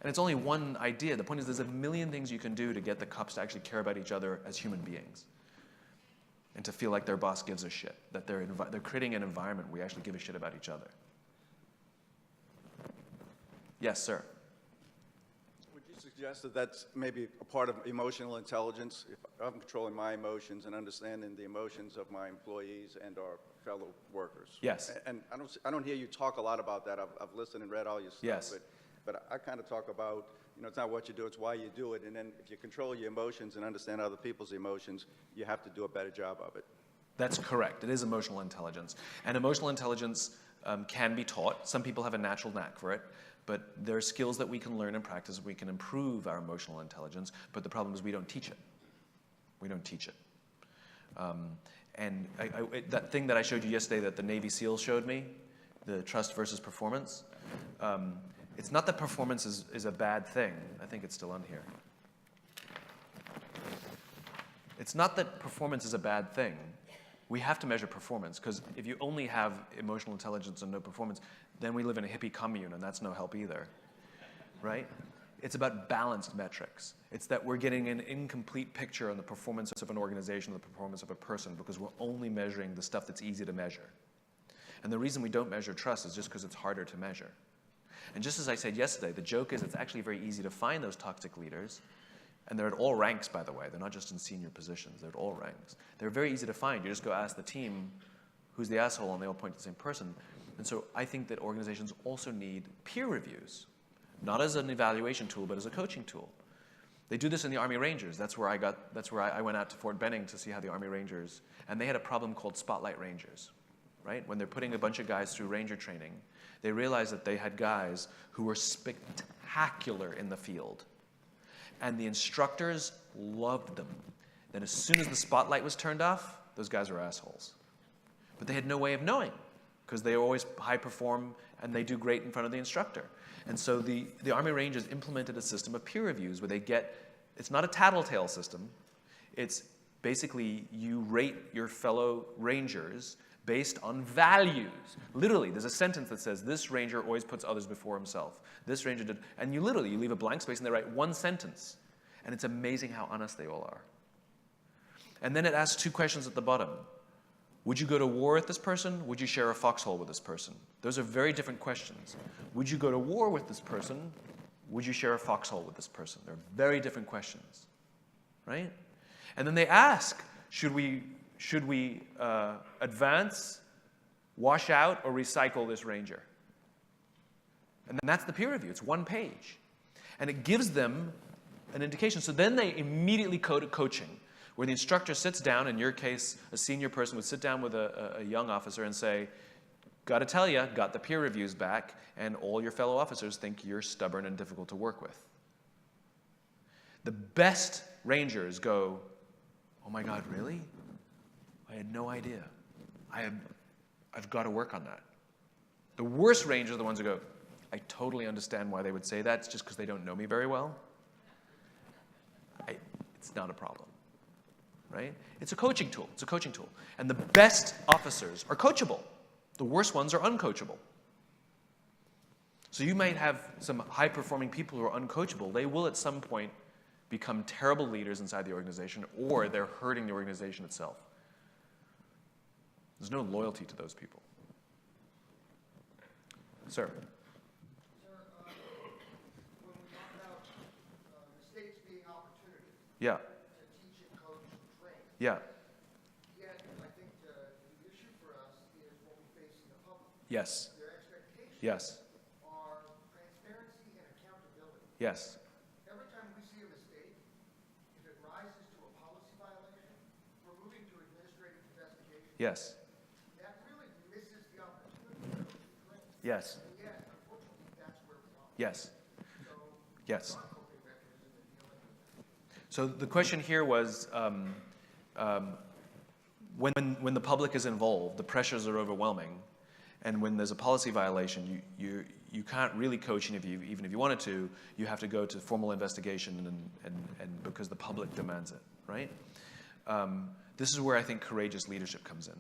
and it's only one idea. The point is there's a million things you can do to get the Cups to actually care about each other as human beings and to feel like their boss gives a shit, that they're creating an environment where we actually give a shit about each other. Yes, sir. Would you suggest that that's maybe a part of emotional intelligence? If I'm controlling my emotions and understanding the emotions of my employees and our fellow workers. Yes. And I don't hear you talk a lot about that. I've listened and read all your stuff. Yes. But I kind of talk about, it's not what you do, it's why you do it. And then if you control your emotions and understand other people's emotions, you have to do a better job of it. That's correct. It is emotional intelligence. And emotional intelligence can be taught. Some people have a natural knack for it. But there are skills that we can learn and practice. We can improve our emotional intelligence. But the problem is we don't teach it. We don't teach it. And that thing that I showed you yesterday that the Navy SEALs showed me, the trust versus performance, it's not that performance is a bad thing. I think it's still on here. It's not that performance is a bad thing. We have to measure performance, because if you only have emotional intelligence and no performance, then we live in a hippie commune, and that's no help either, right? It's about balanced metrics. It's that we're getting an incomplete picture on the performance of an organization, the performance of a person, because we're only measuring the stuff that's easy to measure. And the reason we don't measure trust is just because it's harder to measure. And just as I said yesterday, the joke is it's actually very easy to find those toxic leaders. And they're at all ranks, by the way. They're not just in senior positions. They're at all ranks. They're very easy to find. You just go ask the team who's the asshole, and they all point to the same person. And so I think that organizations also need peer reviews, not as an evaluation tool, but as a coaching tool. They do this in the Army Rangers. That's where I went out to Fort Benning to see how the Army Rangers, and they had a problem called Spotlight Rangers, right? When they're putting a bunch of guys through Ranger training, they realized that they had guys who were spectacular in the field. And the instructors loved them. Then as soon as the spotlight was turned off, those guys were assholes. But they had no way of knowing, because they always high perform and they do great in front of the instructor. And so the Army Rangers implemented a system of peer reviews where they get, it's not a tattletale system, it's basically you rate your fellow Rangers based on values. Literally, there's a sentence that says, this Ranger always puts others before himself. This Ranger did, and you leave a blank space and they write one sentence. And it's amazing how honest they all are. And then it asks two questions at the bottom. Would you go to war with this person? Would you share a foxhole with this person? Those are very different questions. Would you go to war with this person? Would you share a foxhole with this person? They're very different questions, right? And then they ask, should we advance, wash out, or recycle this Ranger? And then that's the peer review. It's one page. And it gives them an indication. So then they immediately go to coaching, where the instructor sits down. In your case, a senior person would sit down with a young officer and say, got to tell you, got the peer reviews back, and all your fellow officers think you're stubborn and difficult to work with. The best Rangers go, oh my God, really? I had no idea. I've got to work on that. The worst Rangers are the ones who go, I totally understand why they would say that. It's just because they don't know me very well. It's not a problem, right? It's a coaching tool. It's a coaching tool. And the best officers are coachable. The worst ones are uncoachable. So you might have some high-performing people who are uncoachable. They will at some point become terrible leaders inside the organization, or they're hurting the organization itself. There's no loyalty to those people. Sir? Sir, when we talk about mistakes being opportunities Yeah. to teach and coach Yeah. Yet, I think the issue for us is what we face in the public. Yes. Their expectations Yes. are transparency and accountability. Yes. Every time we see a mistake, if it rises to a policy violation, we're moving to administrative investigation. Yes. That really misses the opportunity to correct. Yes. And yet, unfortunately, that's where we are. Yes. So, Yes. not coping mechanism in dealing with that. So the question here was, when the public is involved, the pressures are overwhelming, and when there's a policy violation, you can't really coach, and even if you wanted to, you have to go to formal investigation, and because the public demands it, right? This is where I think courageous leadership comes in,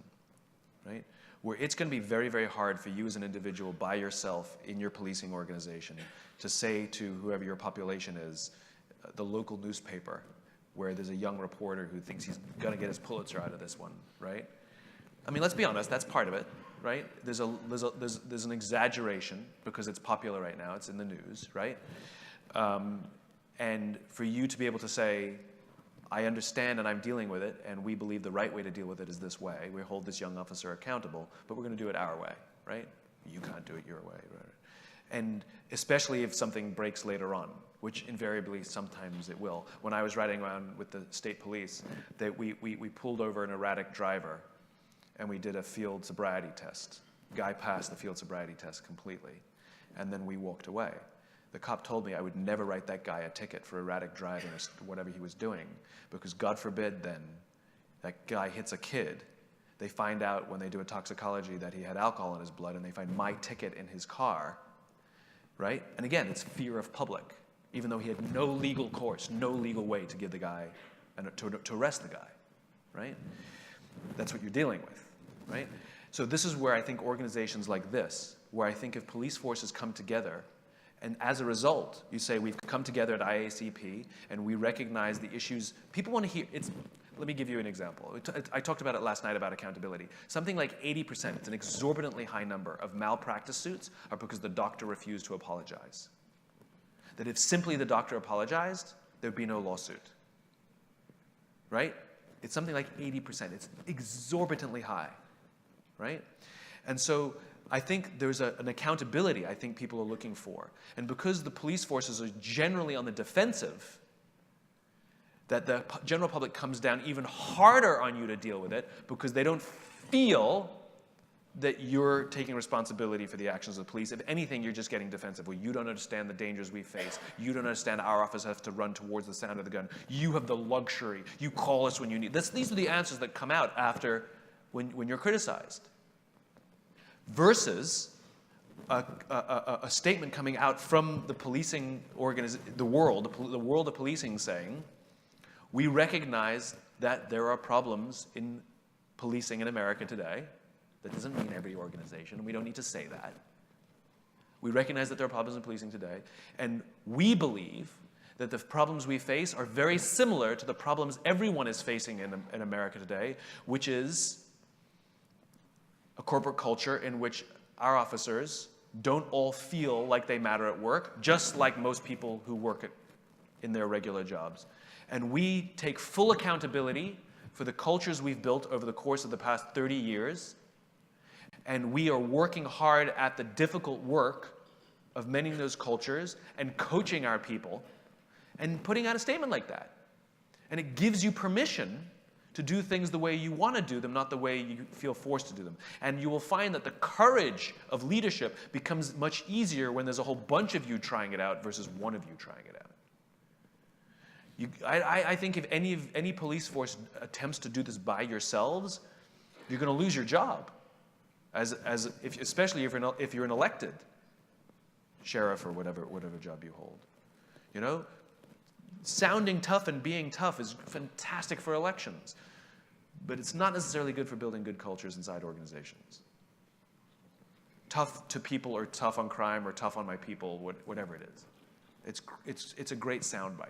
right? Where it's going to be very, very hard for you as an individual by yourself in your policing organization to say to whoever your population is, the local newspaper, where there's a young reporter who thinks he's going to get his Pulitzer out of this one, right? I mean, let's be honest, that's part of it, right? There's an exaggeration because it's popular right now, it's in the news, right? And for you to be able to say, I understand and I'm dealing with it, and we believe the right way to deal with it is this way. We hold this young officer accountable, but we're going to do it our way, right? You can't do it your way, right? And especially if something breaks later on, which invariably sometimes it will. When I was riding around with the state police, we pulled over an erratic driver, and we did a field sobriety test. Guy passed the field sobriety test completely, and then we walked away. The cop told me I would never write that guy a ticket for erratic driving or whatever he was doing, because God forbid then that guy hits a kid. They find out when they do a toxicology that he had alcohol in his blood, and they find my ticket in his car, right? And again, it's fear of public, even though he had no legal course, no legal way to give the guy, and to arrest the guy, right? That's what you're dealing with, right? So this is where I think organizations like this, where I think if police forces come together, and as a result, you say, we've come together at IACP, and we recognize the issues. People want to hear, let me give you an example. I talked about it last night about accountability. Something like 80%, it's an exorbitantly high number, of malpractice suits are because the doctor refused to apologize. That if simply the doctor apologized, there'd be no lawsuit, right? It's something like 80%. It's exorbitantly high, right? And so I think there's an accountability I think people are looking for. And because the police forces are generally on the defensive, that the general public comes down even harder on you to deal with it because they don't feel that you're taking responsibility for the actions of the police. If anything, you're just getting defensive. Well, you don't understand the dangers we face. You don't understand our office has to run towards the sound of the gun. You have the luxury. You call us when you need. These are the answers that come out after when you're criticized. Versus a statement coming out from the policing the world of policing saying, we recognize that there are problems in policing in America today. That doesn't mean every organization, and we don't need to say that. We recognize that there are problems in policing today, and we believe that the problems we face are very similar to the problems everyone is facing in America today, which is a corporate culture in which our officers don't all feel like they matter at work, just like most people who work in their regular jobs. And we take full accountability for the cultures we've built over the course of the past 30 years, and we are working hard at the difficult work of mending those cultures and coaching our people and putting out a statement like that. And it gives you permission to do things the way you want to do them, not the way you feel forced to do them. And you will find that the courage of leadership becomes much easier when there's a whole bunch of you trying it out versus one of you trying it out. I think if any police force attempts to do this by yourselves, you're going to lose your job, especially if you're an elected sheriff or whatever job you hold. You know, sounding tough and being tough is fantastic for elections, but it's not necessarily good for building good cultures inside organizations. Tough to people or tough on crime or tough on my people, whatever it is. It's a great soundbite.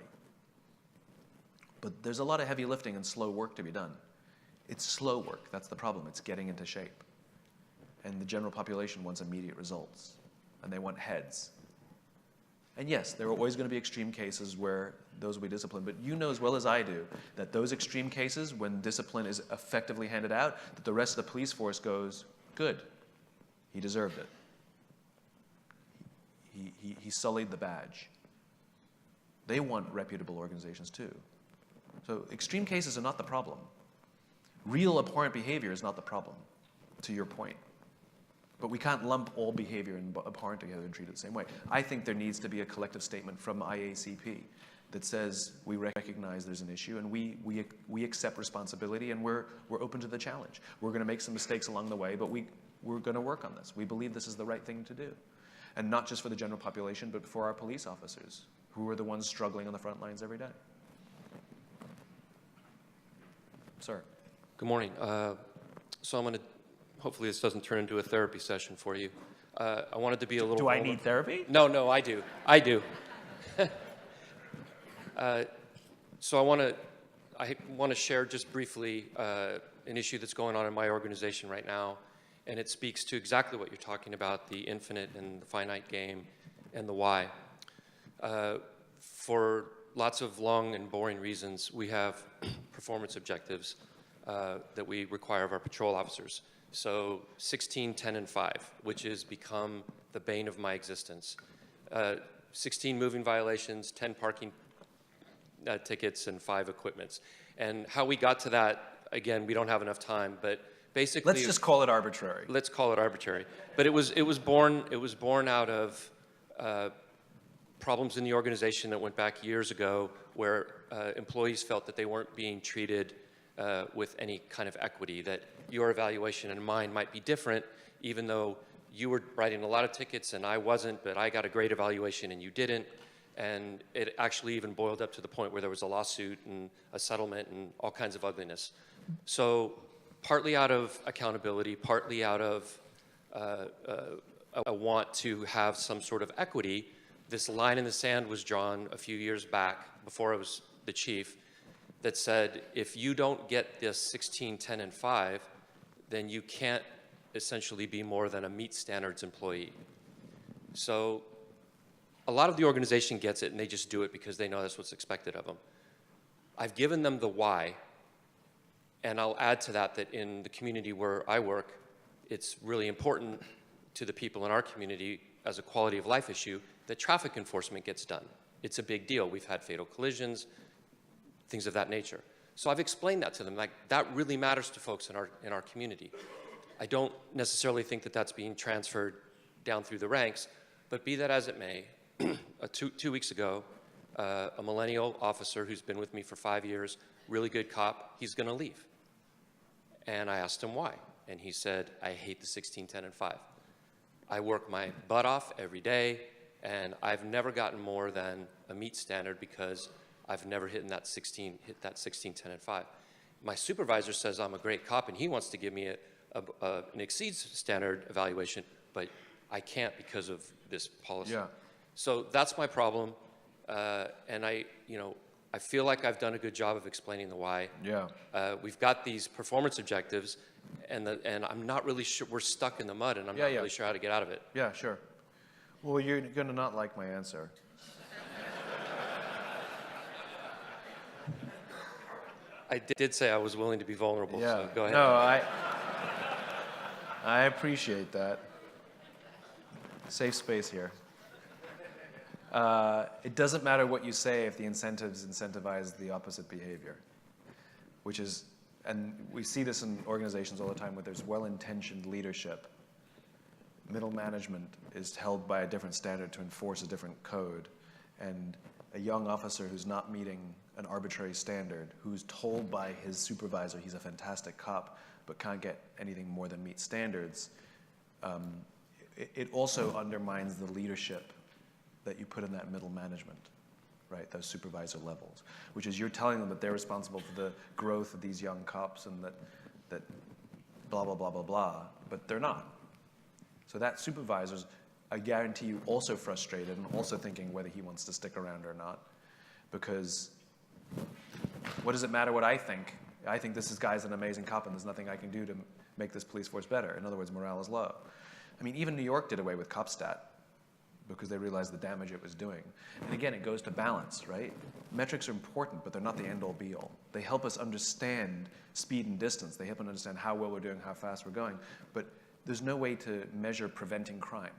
But there's a lot of heavy lifting and slow work to be done. It's slow work, that's the problem. It's getting into shape. And the general population wants immediate results, and they want heads. And yes, there are always going to be extreme cases where those will be disciplined. But you know as well as I do that those extreme cases, when discipline is effectively handed out, that the rest of the police force goes, good, he deserved it. He sullied the badge. They want reputable organizations too. So extreme cases are not the problem. Real abhorrent behavior is not the problem, to your point. But we can't lump all behavior and abhorrent together and treat it the same way. I think there needs to be a collective statement from IACP that says we recognize there's an issue and we accept responsibility and we're open to the challenge. We're going to make some mistakes along the way, but we're going to work on this. We believe this is the right thing to do. And not just for the general population, but for our police officers, who are the ones struggling on the front lines every day. Sir. Good morning. So I'm going to, hopefully this doesn't turn into a therapy session for you. I wanted to be a little... Do I need therapy? No, I do. I do. So I want to share just briefly an issue that's going on in my organization right now, and it speaks to exactly what you're talking about, the infinite and the finite game and the why. For lots of long and boring reasons, we have performance objectives that we require of our patrol officers. So 16, 10, and 5, which has become the bane of my existence. 16 moving violations, 10 parking tickets, and 5 equipments. And how we got to that, again, we don't have enough time, but basically... Let's just call it arbitrary. Let's call it arbitrary. But it was born out of problems in the organization that went back years ago where employees felt that they weren't being treated with any kind of equity, that your evaluation and mine might be different, even though you were writing a lot of tickets and I wasn't, but I got a great evaluation and you didn't. And it actually even boiled up to the point where there was a lawsuit and a settlement and all kinds of ugliness. So partly out of accountability, partly out of a want to have some sort of equity, this line in the sand was drawn a few years back before I was the chief that said, if you don't get this 16, 10, and 5, then you can't essentially be more than a meet standards employee. So a lot of the organization gets it and they just do it because they know that's what's expected of them. I've given them the why, and I'll add to that that in the community where I work, it's really important to the people in our community as a quality of life issue that traffic enforcement gets done. It's a big deal. We've had fatal collisions, things of that nature. So I've explained that to them, like that really matters to folks in our community. I don't necessarily think that that's being transferred down through the ranks, but be that as it may, two weeks ago, a millennial officer who's been with me for 5 years, really good cop, he's gonna leave. And I asked him why, and he said, I hate the 16, 10, and 5. I work my butt off every day, and I've never gotten more than a meet standard because I've never hit that 16, 10, and 5. My supervisor says I'm a great cop, and he wants to give me an exceeds standard evaluation, but I can't because of this policy. Yeah. So that's my problem, and I feel like I've done a good job of explaining the why. Yeah. We've got these performance objectives, and I'm not really sure, we're stuck in the mud, and I'm not really sure how to get out of it. Yeah, sure. Well, you're going to not like my answer. I did say I was willing to be vulnerable, Yeah. so go ahead. No, I appreciate that. Safe space here. It doesn't matter what you say if the incentives incentivize the opposite behavior, which is, and we see this in organizations all the time where there's well-intentioned leadership. Middle management is held by a different standard to enforce a different code, and a young officer who's not meeting an arbitrary standard, who's told by his supervisor he's a fantastic cop but can't get anything more than meet standards, it also undermines the leadership that you put in that middle management, right, those supervisor levels, which is you're telling them that they're responsible for the growth of these young cops and that blah, blah, blah, blah, blah, but they're not. So that supervisor's, I guarantee you, also frustrated and also thinking whether he wants to stick around or not, because what does it matter what I think? I think this guy's an amazing cop and there's nothing I can do to make this police force better. In other words, morale is low. I mean, even New York did away with CopStat because they realized the damage it was doing. And again, it goes to balance, right? Metrics are important, but they're not the end-all be-all. They help us understand speed and distance. They help us understand how well we're doing, how fast we're going. But there's no way to measure preventing crime.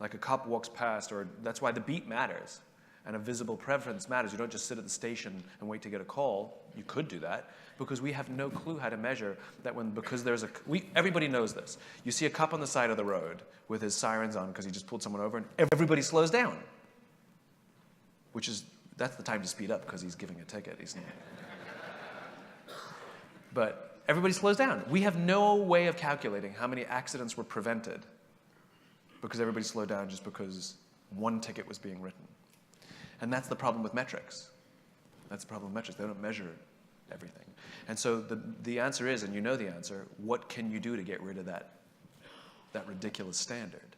Like a cop walks past, or that's why the beat matters, and a visible preference matters. You don't just sit at the station and wait to get a call. You could do that, because we have no clue how to measure that because there's everybody knows this. You see a cop on the side of the road with his sirens on because he just pulled someone over, and everybody slows down. That's the time to speed up because he's giving a ticket. But everybody slows down. We have no way of calculating how many accidents were prevented because everybody slowed down just because one ticket was being written. And that's the problem with metrics. That's the problem with metrics. They don't measure everything. And so the answer is, and you know the answer, what can you do to get rid of that ridiculous standard?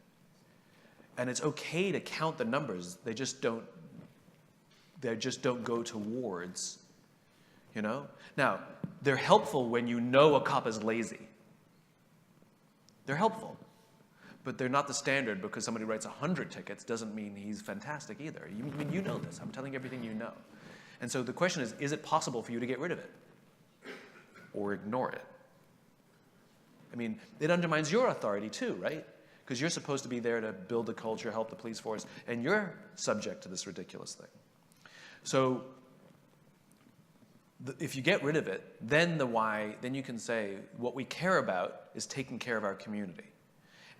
And it's okay to count the numbers. They just don't go towards, you know? Now, they're helpful when you know a cop is lazy. They're helpful. But they're not the standard. Because somebody writes 100 tickets doesn't mean he's fantastic either. You know this. I'm telling you everything you know. And so the question is it possible for you to get rid of it? Or ignore it? I mean, it undermines your authority too, right? Because you're supposed to be there to build the culture, help the police force, and you're subject to this ridiculous thing. So if you get rid of it, then then you can say what we care about is taking care of our community.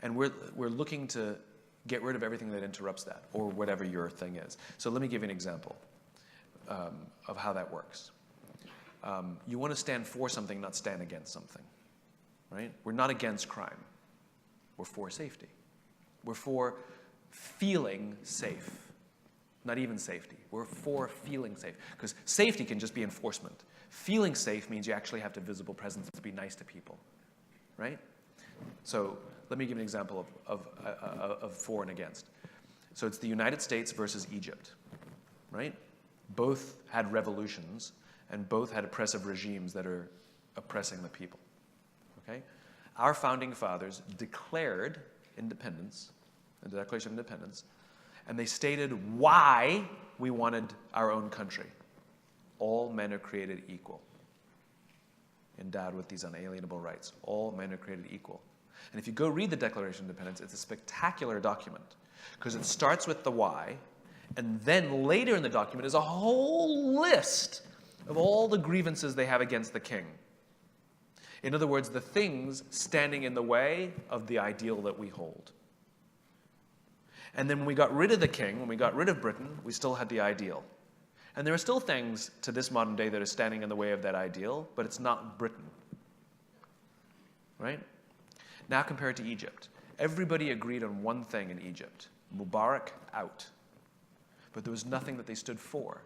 And we're looking to get rid of everything that interrupts that, or whatever your thing is. So let me give you an example of how that works. You want to stand for something, not stand against something, right? We're not against crime. We're for safety. We're for feeling safe. Not even safety. We're for feeling safe. Because safety can just be enforcement. Feeling safe means you actually have to visible presence to be nice to people, right? So let me give you an example of for and against. So it's the United States versus Egypt, right? Both had revolutions, and both had oppressive regimes that are oppressing the people, okay? Our founding fathers declared independence, the Declaration of Independence, and they stated why we wanted our own country. All men are created equal, endowed with these unalienable rights. All men are created equal. And if you go read the Declaration of Independence, it's a spectacular document, because it starts with the why, and then later in the document is a whole list of all the grievances they have against the king. In other words, the things standing in the way of the ideal that we hold. And then when we got rid of the king, when we got rid of Britain, we still had the ideal. And there are still things to this modern day that are standing in the way of that ideal, but it's not Britain. Right? Now compare it to Egypt. Everybody agreed on one thing in Egypt. Mubarak out. But there was nothing that they stood for.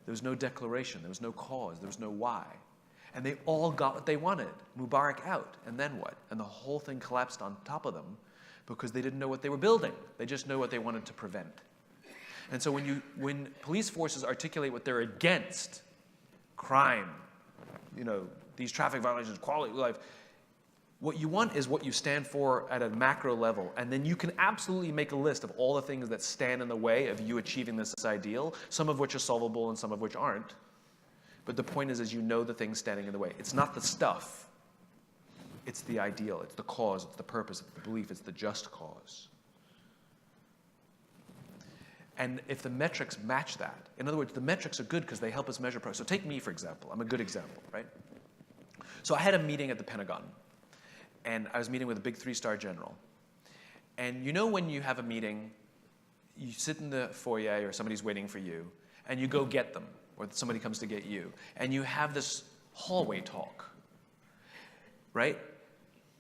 There was no declaration. There was no cause. There was no why. And they all got what they wanted. Mubarak out. And then what? And the whole thing collapsed on top of them because they didn't know what they were building. They just know what they wanted to prevent. And so when police forces articulate what they're against, crime, these traffic violations, quality of life, what you want is what you stand for at a macro level. And then you can absolutely make a list of all the things that stand in the way of you achieving this ideal, some of which are solvable and some of which aren't. But the point is you know the things standing in the way. It's not the stuff. It's the ideal. It's the cause. It's the purpose. It's the belief. It's the just cause. And if the metrics match that, in other words, the metrics are good because they help us measure progress. So take me, for example. I'm a good example, right? So I had a meeting at the Pentagon. And I was meeting with a big 3-star general. And you know when you have a meeting, you sit in the foyer or somebody's waiting for you, and you go get them, or somebody comes to get you, and you have this hallway talk, right?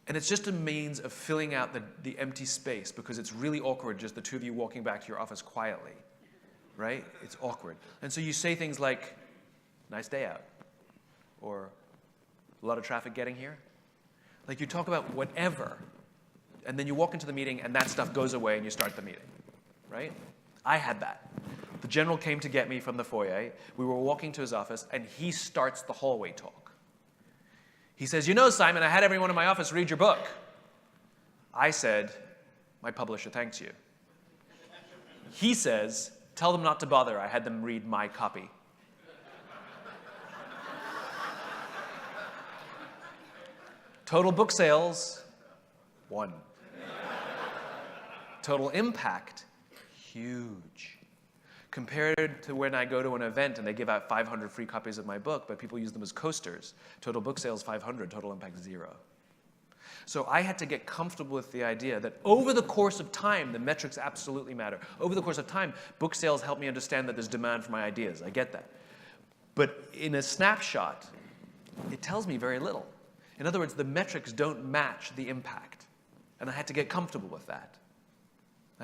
And it's just a means of filling out the empty space because it's really awkward just the two of you walking back to your office quietly, right? It's awkward. And so you say things like, nice day out, or a lot of traffic getting here. Like you talk about whatever, and then you walk into the meeting and that stuff goes away and you start the meeting, right? I had that. The general came to get me from the foyer. We were walking to his office and he starts the hallway talk. He says, Simon, I had everyone in my office read your book. I said, my publisher thanks you. He says, tell them not to bother. I had them read my copy. Total book sales, 1. Total impact, huge. Compared to when I go to an event and they give out 500 free copies of my book, but people use them as coasters, total book sales 500, total impact 0. So I had to get comfortable with the idea that over the course of time, the metrics absolutely matter. Over the course of time, book sales help me understand that there's demand for my ideas. I get that. But in a snapshot, it tells me very little. In other words, the metrics don't match the impact. And I had to get comfortable with that. I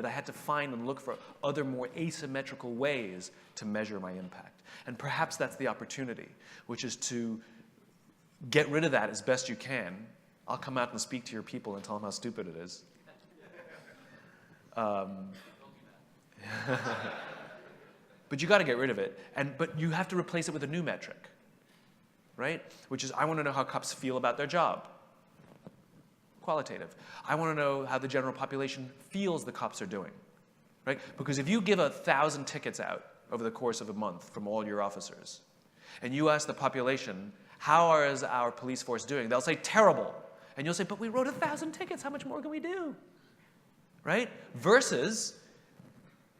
had to find and look for other more asymmetrical ways to measure my impact. And perhaps that's the opportunity, which is to get rid of that as best you can. I'll come out and speak to your people and tell them how stupid it is. But you got to get rid of it. But you have to replace it with a new metric, right? Which is, I want to know how cops feel about their job. Qualitative. I want to know how the general population feels the cops are doing, right? Because if you give 1,000 tickets out over the course of a month from all your officers, and you ask the population, how is our police force doing? They'll say, terrible. And you'll say, but we wrote 1,000 tickets. How much more can we do? Right? Versus,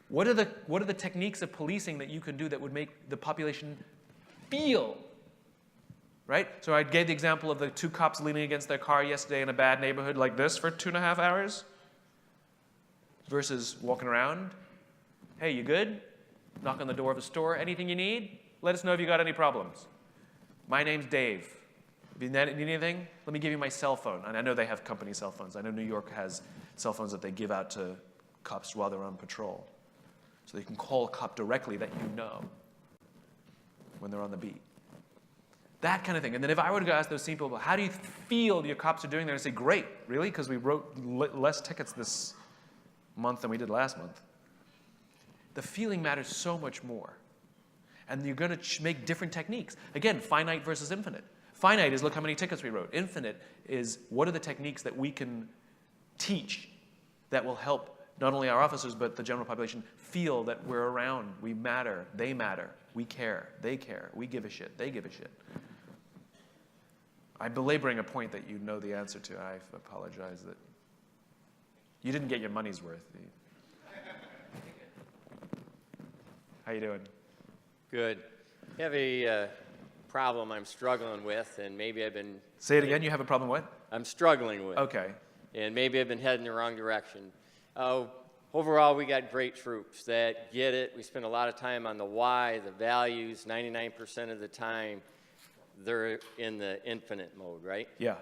what are the techniques of policing that you can do that would make the population feel? Right? So I gave the example of the 2 cops leaning against their car yesterday in a bad neighborhood like this for 2.5 hours versus walking around. Hey, you good? Knock on the door of a store. Anything you need? Let us know if you got any problems. My name's Dave. If you need anything, let me give you my cell phone. And I know they have company cell phones. I know New York has cell phones that they give out to cops while they're on patrol. So they can call a cop directly that you know when they're on the beat. That kind of thing. And then if I were to go ask those same people, how do you feel your cops are doing there? And say, great, really? Because we wrote less tickets this month than we did last month. The feeling matters so much more. And you're going to make different techniques. Again, finite versus infinite. Finite is look how many tickets we wrote. Infinite is what are the techniques that we can teach that will help not only our officers but the general population feel that we're around, we matter, they matter, we care, they care, we give a shit, they give a shit. I'm belaboring a point that you know the answer to. I apologize that you didn't get your money's worth. How you doing? Good. I have a problem I'm struggling with, and maybe I've been... Say it again, you have a problem with? I'm struggling with. Okay. And maybe I've been heading the wrong direction. Overall, we got great troops that get it. We spend a lot of time on the why, the values. 99% of the time, they're in the infinite mode, right? Yeah.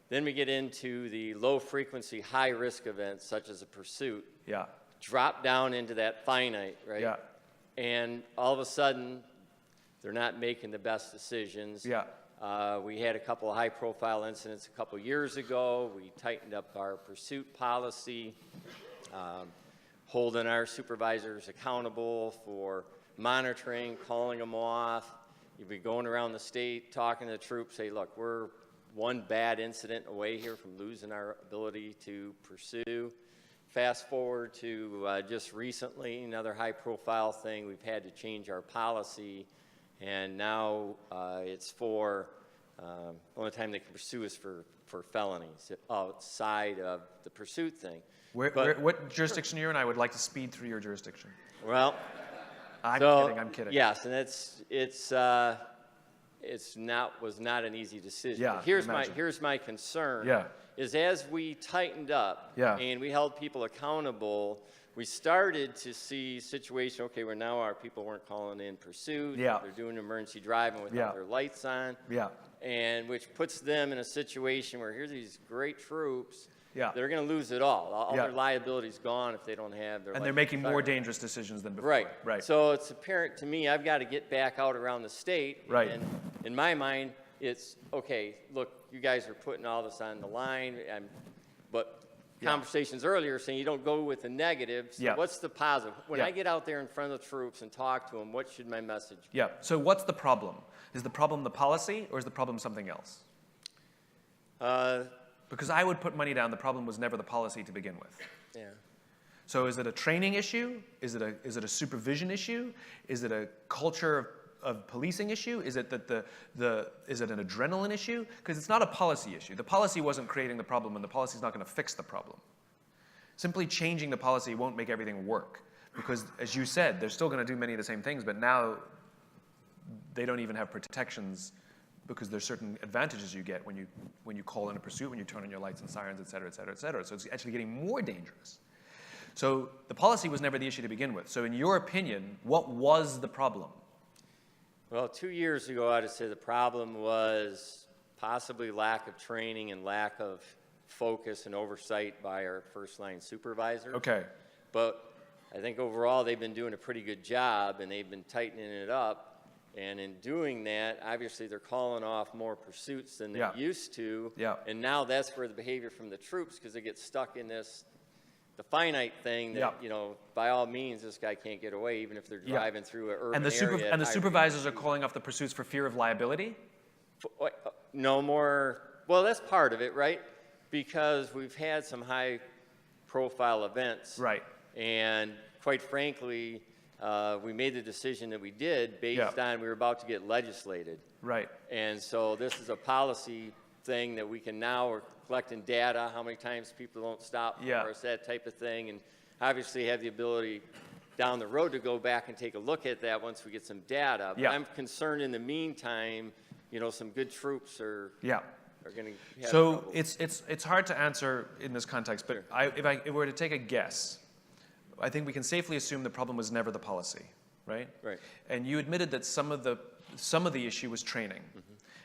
Then we get into the low-frequency, high-risk events, such as a pursuit. Yeah. Drop down into that finite, right? Yeah. And all of a sudden, they're not making the best decisions. Yeah. We had a couple of high-profile incidents a couple years ago. We tightened up our pursuit policy, holding our supervisors accountable for monitoring, calling them off. You'd be going around the state talking to the troops, say, look, we're one bad incident away here from losing our ability to pursue. Fast forward to just recently, another high-profile thing, we've had to change our policy, and now it's for, the only time they can pursue is for felonies outside of the pursuit thing. What jurisdiction you're in? I would like to speed through your jurisdiction. Well, I'm kidding. Yes, and was not an easy decision. Yeah, Here's my concern. Yeah. Is as we tightened up and we held people accountable, we started to see situations, okay, where now our people weren't calling in pursuit. Yeah. They're doing emergency driving without their lights on. Yeah. And which puts them in a situation where here's these great troops. Yeah. They're going to lose it all. All their liability's gone if they don't have their And they're making more dangerous decisions than before. Right. Right. So it's apparent to me I've got to get back out around the state. Right. And in my mind, it's, okay, look, you guys are putting all this on the line, but conversations earlier saying you don't go with the negatives. So what's the positive? When I get out there in front of the troops and talk to them, what should my message be? Yeah. So what's the problem? Is the problem the policy or is the problem something else? Because I would put money down, the problem was never the policy to begin with. Yeah. So is it a training issue? Is it a supervision issue? Is it a culture of policing issue? Is it that is it an adrenaline issue? Because it's not a policy issue. The policy wasn't creating the problem, and the policy is not going to fix the problem. Simply changing the policy won't make everything work. Because, as you said, they're still going to do many of the same things, but now they don't even have protections because there's certain advantages you get when you call in a pursuit, when you turn on your lights and sirens, et cetera, et cetera, et cetera. So it's actually getting more dangerous. So the policy was never the issue to begin with. So in your opinion, what was the problem? Well, 2 years ago, I'd say the problem was possibly lack of training and lack of focus and oversight by our first-line supervisor. Okay. But I think overall they've been doing a pretty good job, and they've been tightening it up. And in doing that, obviously they're calling off more pursuits than they used to. Yeah. And now that's where the behavior from the troops, because they get stuck in the finite thing that, you know, by all means, this guy can't get away, even if they're driving through an urban area. And the supervisors are calling off the pursuits for fear of liability? No more. Well, that's part of it, right? Because we've had some high-profile events. Right. And quite frankly, we made the decision that we did based on we were about to get legislated. Right. And so this is a policy thing that we can now, we're collecting data, how many times people don't stop for us, that type of thing, and obviously have the ability down the road to go back and take a look at that once we get some data. But I'm concerned in the meantime, you know, some good troops are going to have trouble. It's hard to answer in this context, but if I were to take a guess, I think we can safely assume the problem was never the policy, right? Right. And you admitted that some of the issue was training.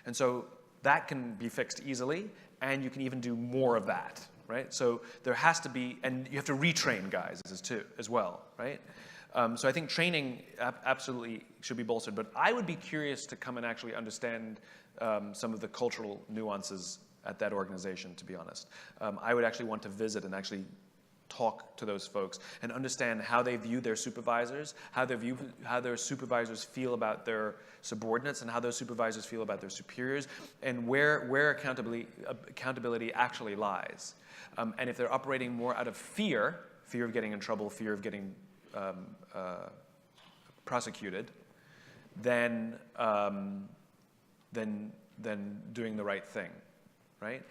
And so that can be fixed easily, and you can even do more of that, right? So there has to be, and you have to retrain guys as well, right? So I think training absolutely should be bolstered, but I would be curious to come and actually understand some of the cultural nuances at that organization, to be honest. I would actually want to visit and actually talk to those folks and understand how they view their supervisors, how their supervisors feel about their subordinates, and how those supervisors feel about their superiors, and where accountability actually lies. And if they're operating more out of fear of getting in trouble, fear of getting prosecuted, than doing the right thing, right?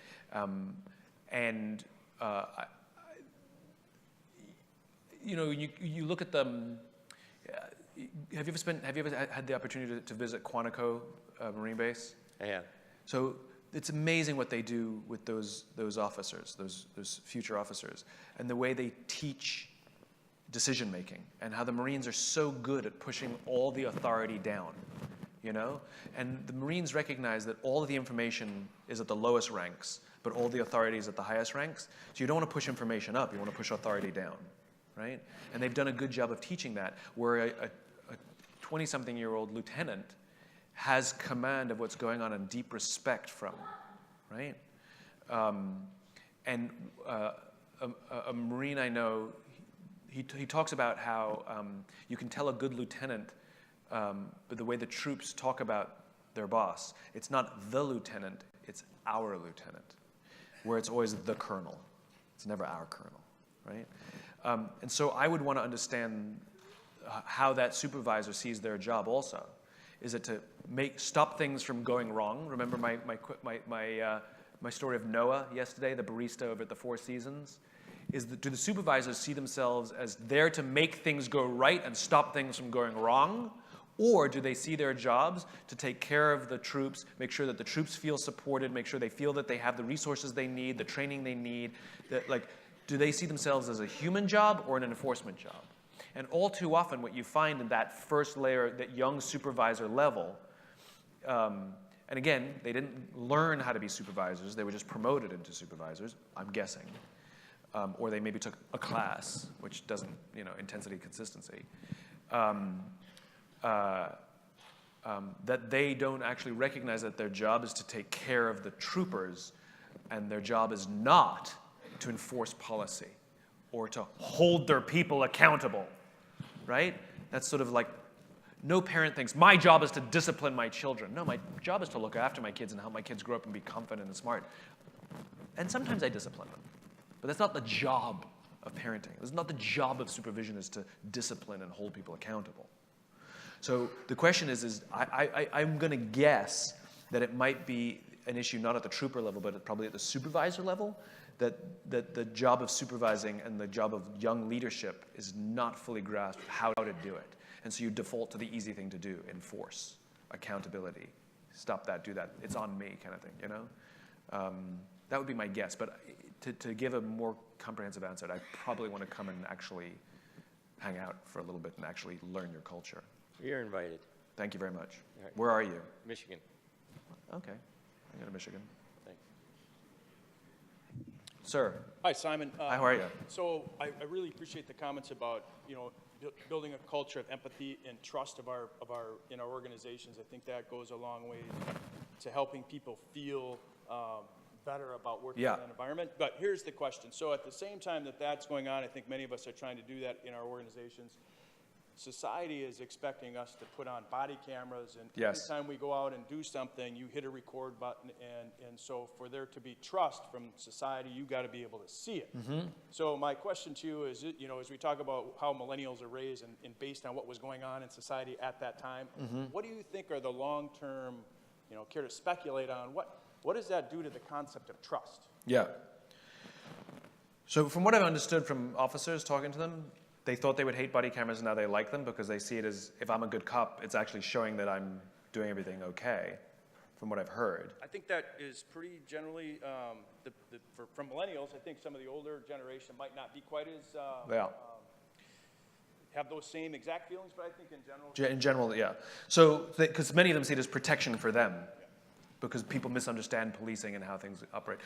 You know, you look at them. Have you ever had the opportunity to visit Quantico Marine Base? Yeah. So it's amazing what they do with those officers, those future officers, and the way they teach decision making, and how the Marines are so good at pushing all the authority down. You know, and the Marines recognize that all of the information is at the lowest ranks, but all the authority is at the highest ranks. So you don't want to push information up; you want to push authority down. Right? And they've done a good job of teaching that, where a 20-something-year-old lieutenant has command of what's going on and deep respect from, right? And a Marine I know, he talks about how you can tell a good lieutenant by the way the troops talk about their boss. It's not the lieutenant, it's our lieutenant, where it's always the colonel. It's never our colonel, right? And so I would want to understand how that supervisor sees their job also. Is it to stop things from going wrong? Remember my story of Noah yesterday, the barista over at the Four Seasons? Do the supervisors see themselves as there to make things go right and stop things from going wrong? Or do they see their jobs to take care of the troops, make sure that the troops feel supported, make sure they feel that they have the resources they need, the training they need, do they see themselves as a human job or an enforcement job? And all too often what you find in that first layer, that young supervisor level, and again, they didn't learn how to be supervisors, they were just promoted into supervisors, I'm guessing. Or they maybe took a class, which doesn't, intensity, consistency. That they don't actually recognize that their job is to take care of the troopers, and their job is not to enforce policy or to hold their people accountable, right? That's sort of like, no parent thinks, my job is to discipline my children. No, my job is to look after my kids and help my kids grow up and be confident and smart. And sometimes I discipline them, but that's not the job of parenting. It's not the job of supervision is to discipline and hold people accountable. So the question is I'm going to guess that it might be an issue not at the trooper level, but probably at the supervisor level, that the job of supervising and the job of young leadership is not fully grasped how to do it. And so you default to the easy thing to do, enforce, accountability, stop that, do that, it's on me kind of thing, you know? That would be my guess, but to give a more comprehensive answer, I probably want to come and actually hang out for a little bit and actually learn your culture. You're invited. Thank you very much. All right. Where are you? Michigan. Okay, I go to Michigan. Thanks. Sir, Hi, Simon. hi, how are you? So I really appreciate the comments about, building a culture of empathy and trust in our organizations. I think that goes a long way to helping people feel better about working in that environment. But here's the question. So at the same time that that's going on, I think many of us are trying to do that in our organizations. Society is expecting us to put on body cameras, and Yes. every time we go out and do something, you hit a record button, and so for there to be trust from society, you got to be able to see it. So my question to you is, as we talk about how millennials are raised and based on what was going on in society at that time, what do you think are the long-term, care to speculate on, what does that do to the concept of trust? Yeah. So from what I've understood from officers talking to them, they thought they would hate body cameras and now they like them because they see it as, if I'm a good cop, it's actually showing that I'm doing everything okay, from what I've heard. I think that is pretty generally, from millennials, I think some of the older generation might not be quite as, have those same exact feelings, but I think in general. In general, yeah. So, because many of them see it as protection for them, because people misunderstand policing and how things operate.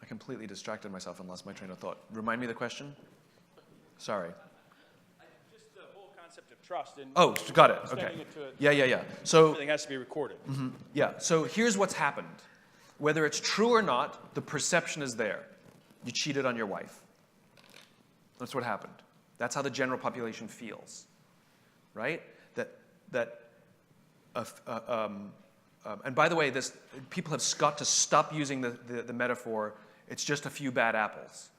I completely distracted myself and lost my train of thought. Remind me of the question? Sorry. Just the whole concept of trust. And Oh, got it. Okay. extending it to Yeah. So, everything has to be recorded. yeah. So here's what's happened. Whether it's true or not, the perception is there. You cheated on your wife. That's what happened. That's how the general population feels, right? And by the way, people have got to stop using the metaphor, it's just a few bad apples.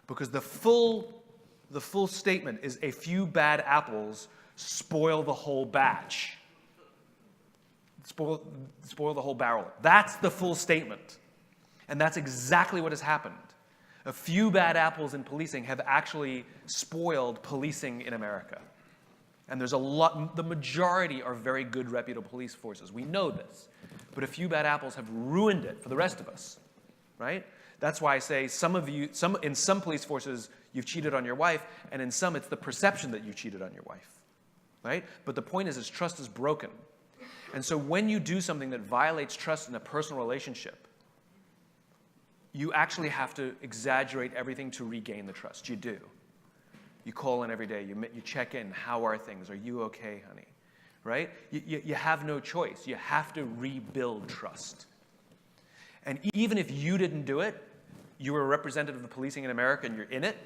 Because the full statement is a few bad apples spoil the whole batch. Spoil the whole barrel. That's the full statement. And that's exactly what has happened. A few bad apples in policing have actually spoiled policing in America. And there's a lot, the majority are very good, reputable police forces. We know this. But a few bad apples have ruined it for the rest of us, right? That's why I say in some police forces, you've cheated on your wife, and in some, it's the perception that you cheated on your wife, right? But the point is trust is broken. And so when you do something that violates trust in a personal relationship, you actually have to exaggerate everything to regain the trust. You do. You call in every day. You check in. How are things? Are you okay, honey? Right? You have no choice. You have to rebuild trust. And even if you didn't do it, you were a representative of the policing in America and you're in it.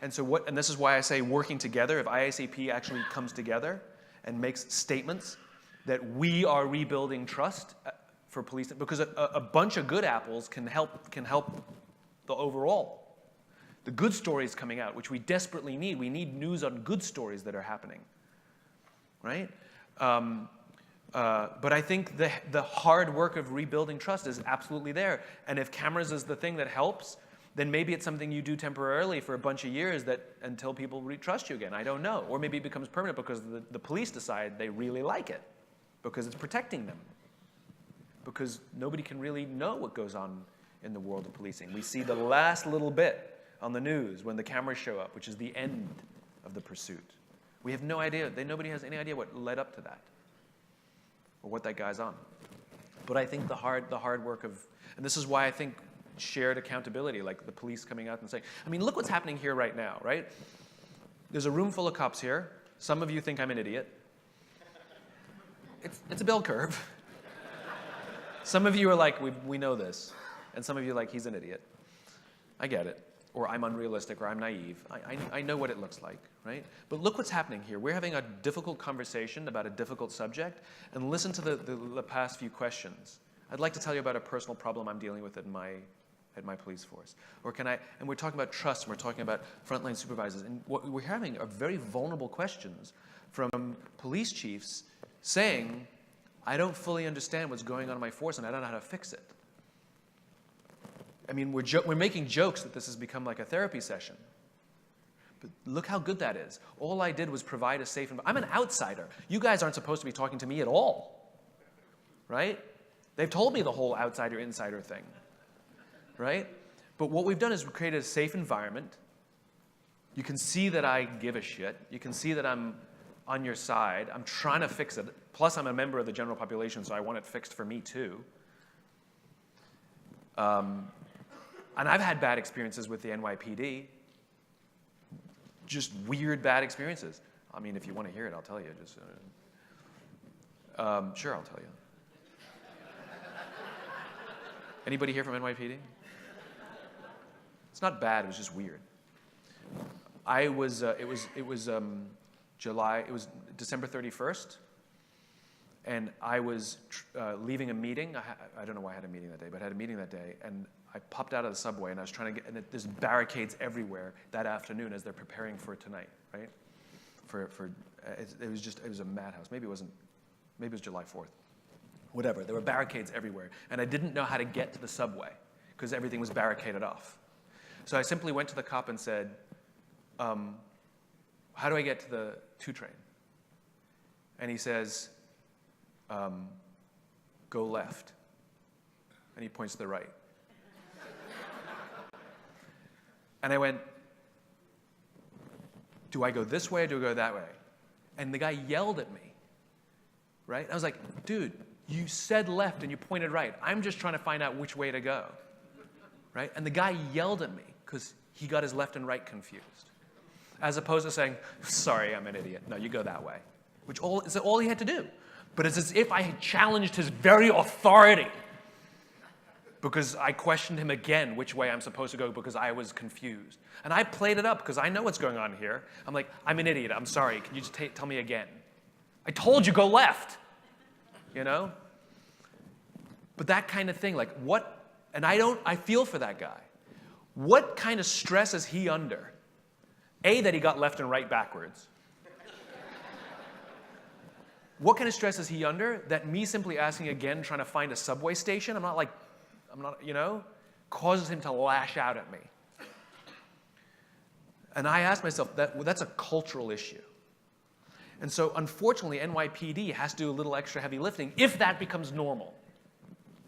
And so and this is why I say working together, if IACP actually comes together and makes statements that we are rebuilding trust for policing, because a bunch of good apples can help the overall. The good stories coming out, which we desperately need. We need news on good stories that are happening, right? But I think the hard work of rebuilding trust is absolutely there. And if cameras is the thing that helps, then maybe it's something you do temporarily for a bunch of years until people trust you again. I don't know. Or maybe it becomes permanent because the police decide they really like it because it's protecting them. Because nobody can really know what goes on in the world of policing. We see the last little bit on the news when the cameras show up, which is the end of the pursuit. We have no idea. Nobody has any idea what led up to that or what that guy's on. But I think the hard work of, and this is why I think shared accountability, like the police coming out and saying, I mean, look what's happening here right now, right? There's a room full of cops here. Some of you think I'm an idiot. It's a bell curve. Some of you are like, we know this. And some of you are like, he's an idiot. I get it. or I'm unrealistic, or I'm naive. I know what it looks like, right? But look what's happening here. We're having a difficult conversation about a difficult subject, and listen to the past few questions. I'd like to tell you about a personal problem I'm dealing with at my police force. And we're talking about trust, and we're talking about frontline supervisors, and what we're having are very vulnerable questions from police chiefs saying, I don't fully understand what's going on in my force, and I don't know how to fix it. I mean, we're making jokes that this has become like a therapy session. But look how good that is. All I did was provide a safe environment. I'm an outsider. You guys aren't supposed to be talking to me at all, right? They've told me the whole outsider-insider thing, right? But what we've done is we've created a safe environment. You can see that I give a shit. You can see that I'm on your side. I'm trying to fix it. Plus, I'm a member of the general population, so I want it fixed for me, too. And I've had bad experiences with the NYPD. Just weird bad experiences. I mean, if you want to hear it, I'll tell you. Just, sure, I'll tell you. Anybody here from NYPD? It's not bad. It was just weird. It was December 31st, and I was leaving a meeting. I don't know why I had a meeting that day, but I had a meeting that day, and I popped out of the subway, and I was trying to get, and there's barricades everywhere that afternoon as they're preparing for tonight, right? It was a madhouse. Maybe it was July 4th. Whatever, there were barricades everywhere, and I didn't know how to get to the subway because everything was barricaded off. So I simply went to the cop and said, how do I get to the 2 train? And he says, go left. And he points to the right. And I went, do I go this way or do I go that way? And the guy yelled at me, right? I was like, dude, you said left and you pointed right. I'm just trying to find out which way to go, right? And the guy yelled at me because he got his left and right confused. As opposed to saying, sorry, I'm an idiot. No, you go that way. Which is all he had to do. But it's as if I had challenged his very authority because I questioned him again which way I'm supposed to go because I was confused. And I played it up because I know what's going on here. I'm like, I'm an idiot. I'm sorry. Can you just tell me again? I told you, go left. You know? But that kind of thing, like what, and I feel for that guy. What kind of stress is he under? A, that he got left and right backwards. What kind of stress is he under that me simply asking again, trying to find a subway station, causes him to lash out at me. And I asked myself, that's a cultural issue. And so, unfortunately, NYPD has to do a little extra heavy lifting if that becomes normal.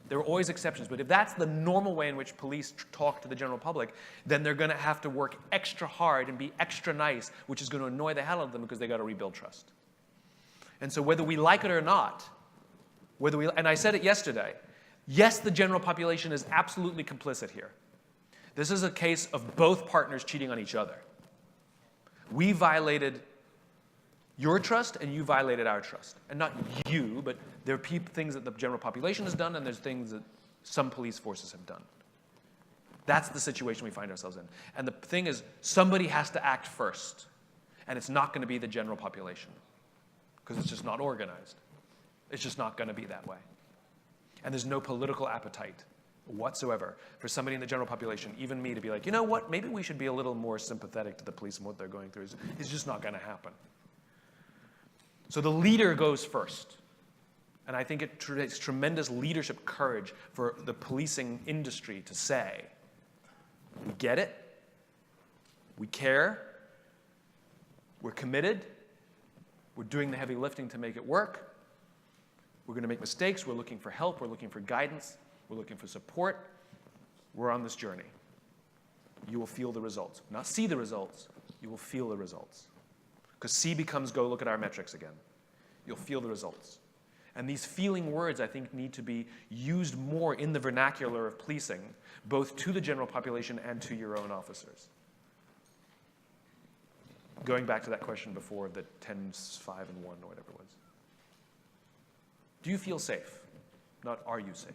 There are always exceptions, but if that's the normal way in which police talk to the general public, then they're going to have to work extra hard and be extra nice, which is going to annoy the hell out of them because they got to rebuild trust. And so whether we like it or not, and I said it yesterday, yes, the general population is absolutely complicit here. This is a case of both partners cheating on each other. We violated your trust and you violated our trust. And not you, but there are things that the general population has done and there's things that some police forces have done. That's the situation we find ourselves in. And the thing is, somebody has to act first. And it's not going to be the general population because it's just not organized. It's just not going to be that way. And there's no political appetite whatsoever for somebody in the general population, even me, to be like, you know what, maybe we should be a little more sympathetic to the police and what they're going through. It's just not going to happen. So the leader goes first. And I think it takes tremendous leadership courage for the policing industry to say, we get it, we care, we're committed, we're doing the heavy lifting to make it work, we're going to make mistakes, we're looking for help, we're looking for guidance, we're looking for support, we're on this journey. You will feel the results. Not see the results, you will feel the results. Because see becomes go look at our metrics again. You'll feel the results. And these feeling words, I think, need to be used more in the vernacular of policing, both to the general population and to your own officers. Going back to that question before, the 10, 5, and 1, or whatever it was. Do you feel safe? Not are you safe?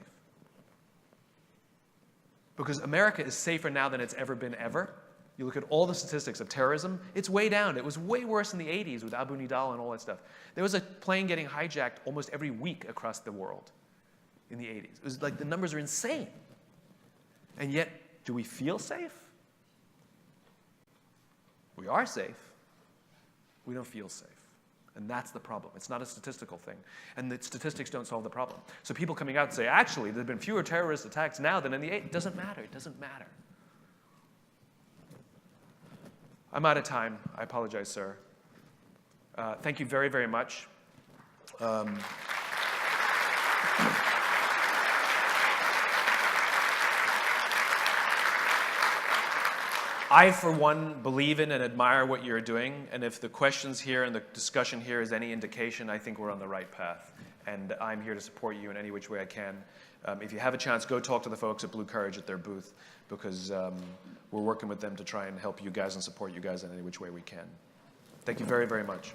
Because America is safer now than it's ever been ever. You look at all the statistics of terrorism, it's way down. It was way worse in the 80s with Abu Nidal and all that stuff. There was a plane getting hijacked almost every week across the world in the 80s. It was like the numbers are insane. And yet, do we feel safe? We are safe. We don't feel safe. And that's the problem. It's not a statistical thing. And the statistics don't solve the problem. So people coming out and say, actually, there have been fewer terrorist attacks now than in the 80s. It doesn't matter. It doesn't matter. I'm out of time. I apologize, sir. Thank you very, very much. I, for one, believe in and admire what you're doing, and if the questions here and the discussion here is any indication, I think we're on the right path. And I'm here to support you in any which way I can. If you have a chance, go talk to the folks at Blue Courage at their booth, because we're working with them to try and help you guys and support you guys in any which way we can. Thank you very, very much.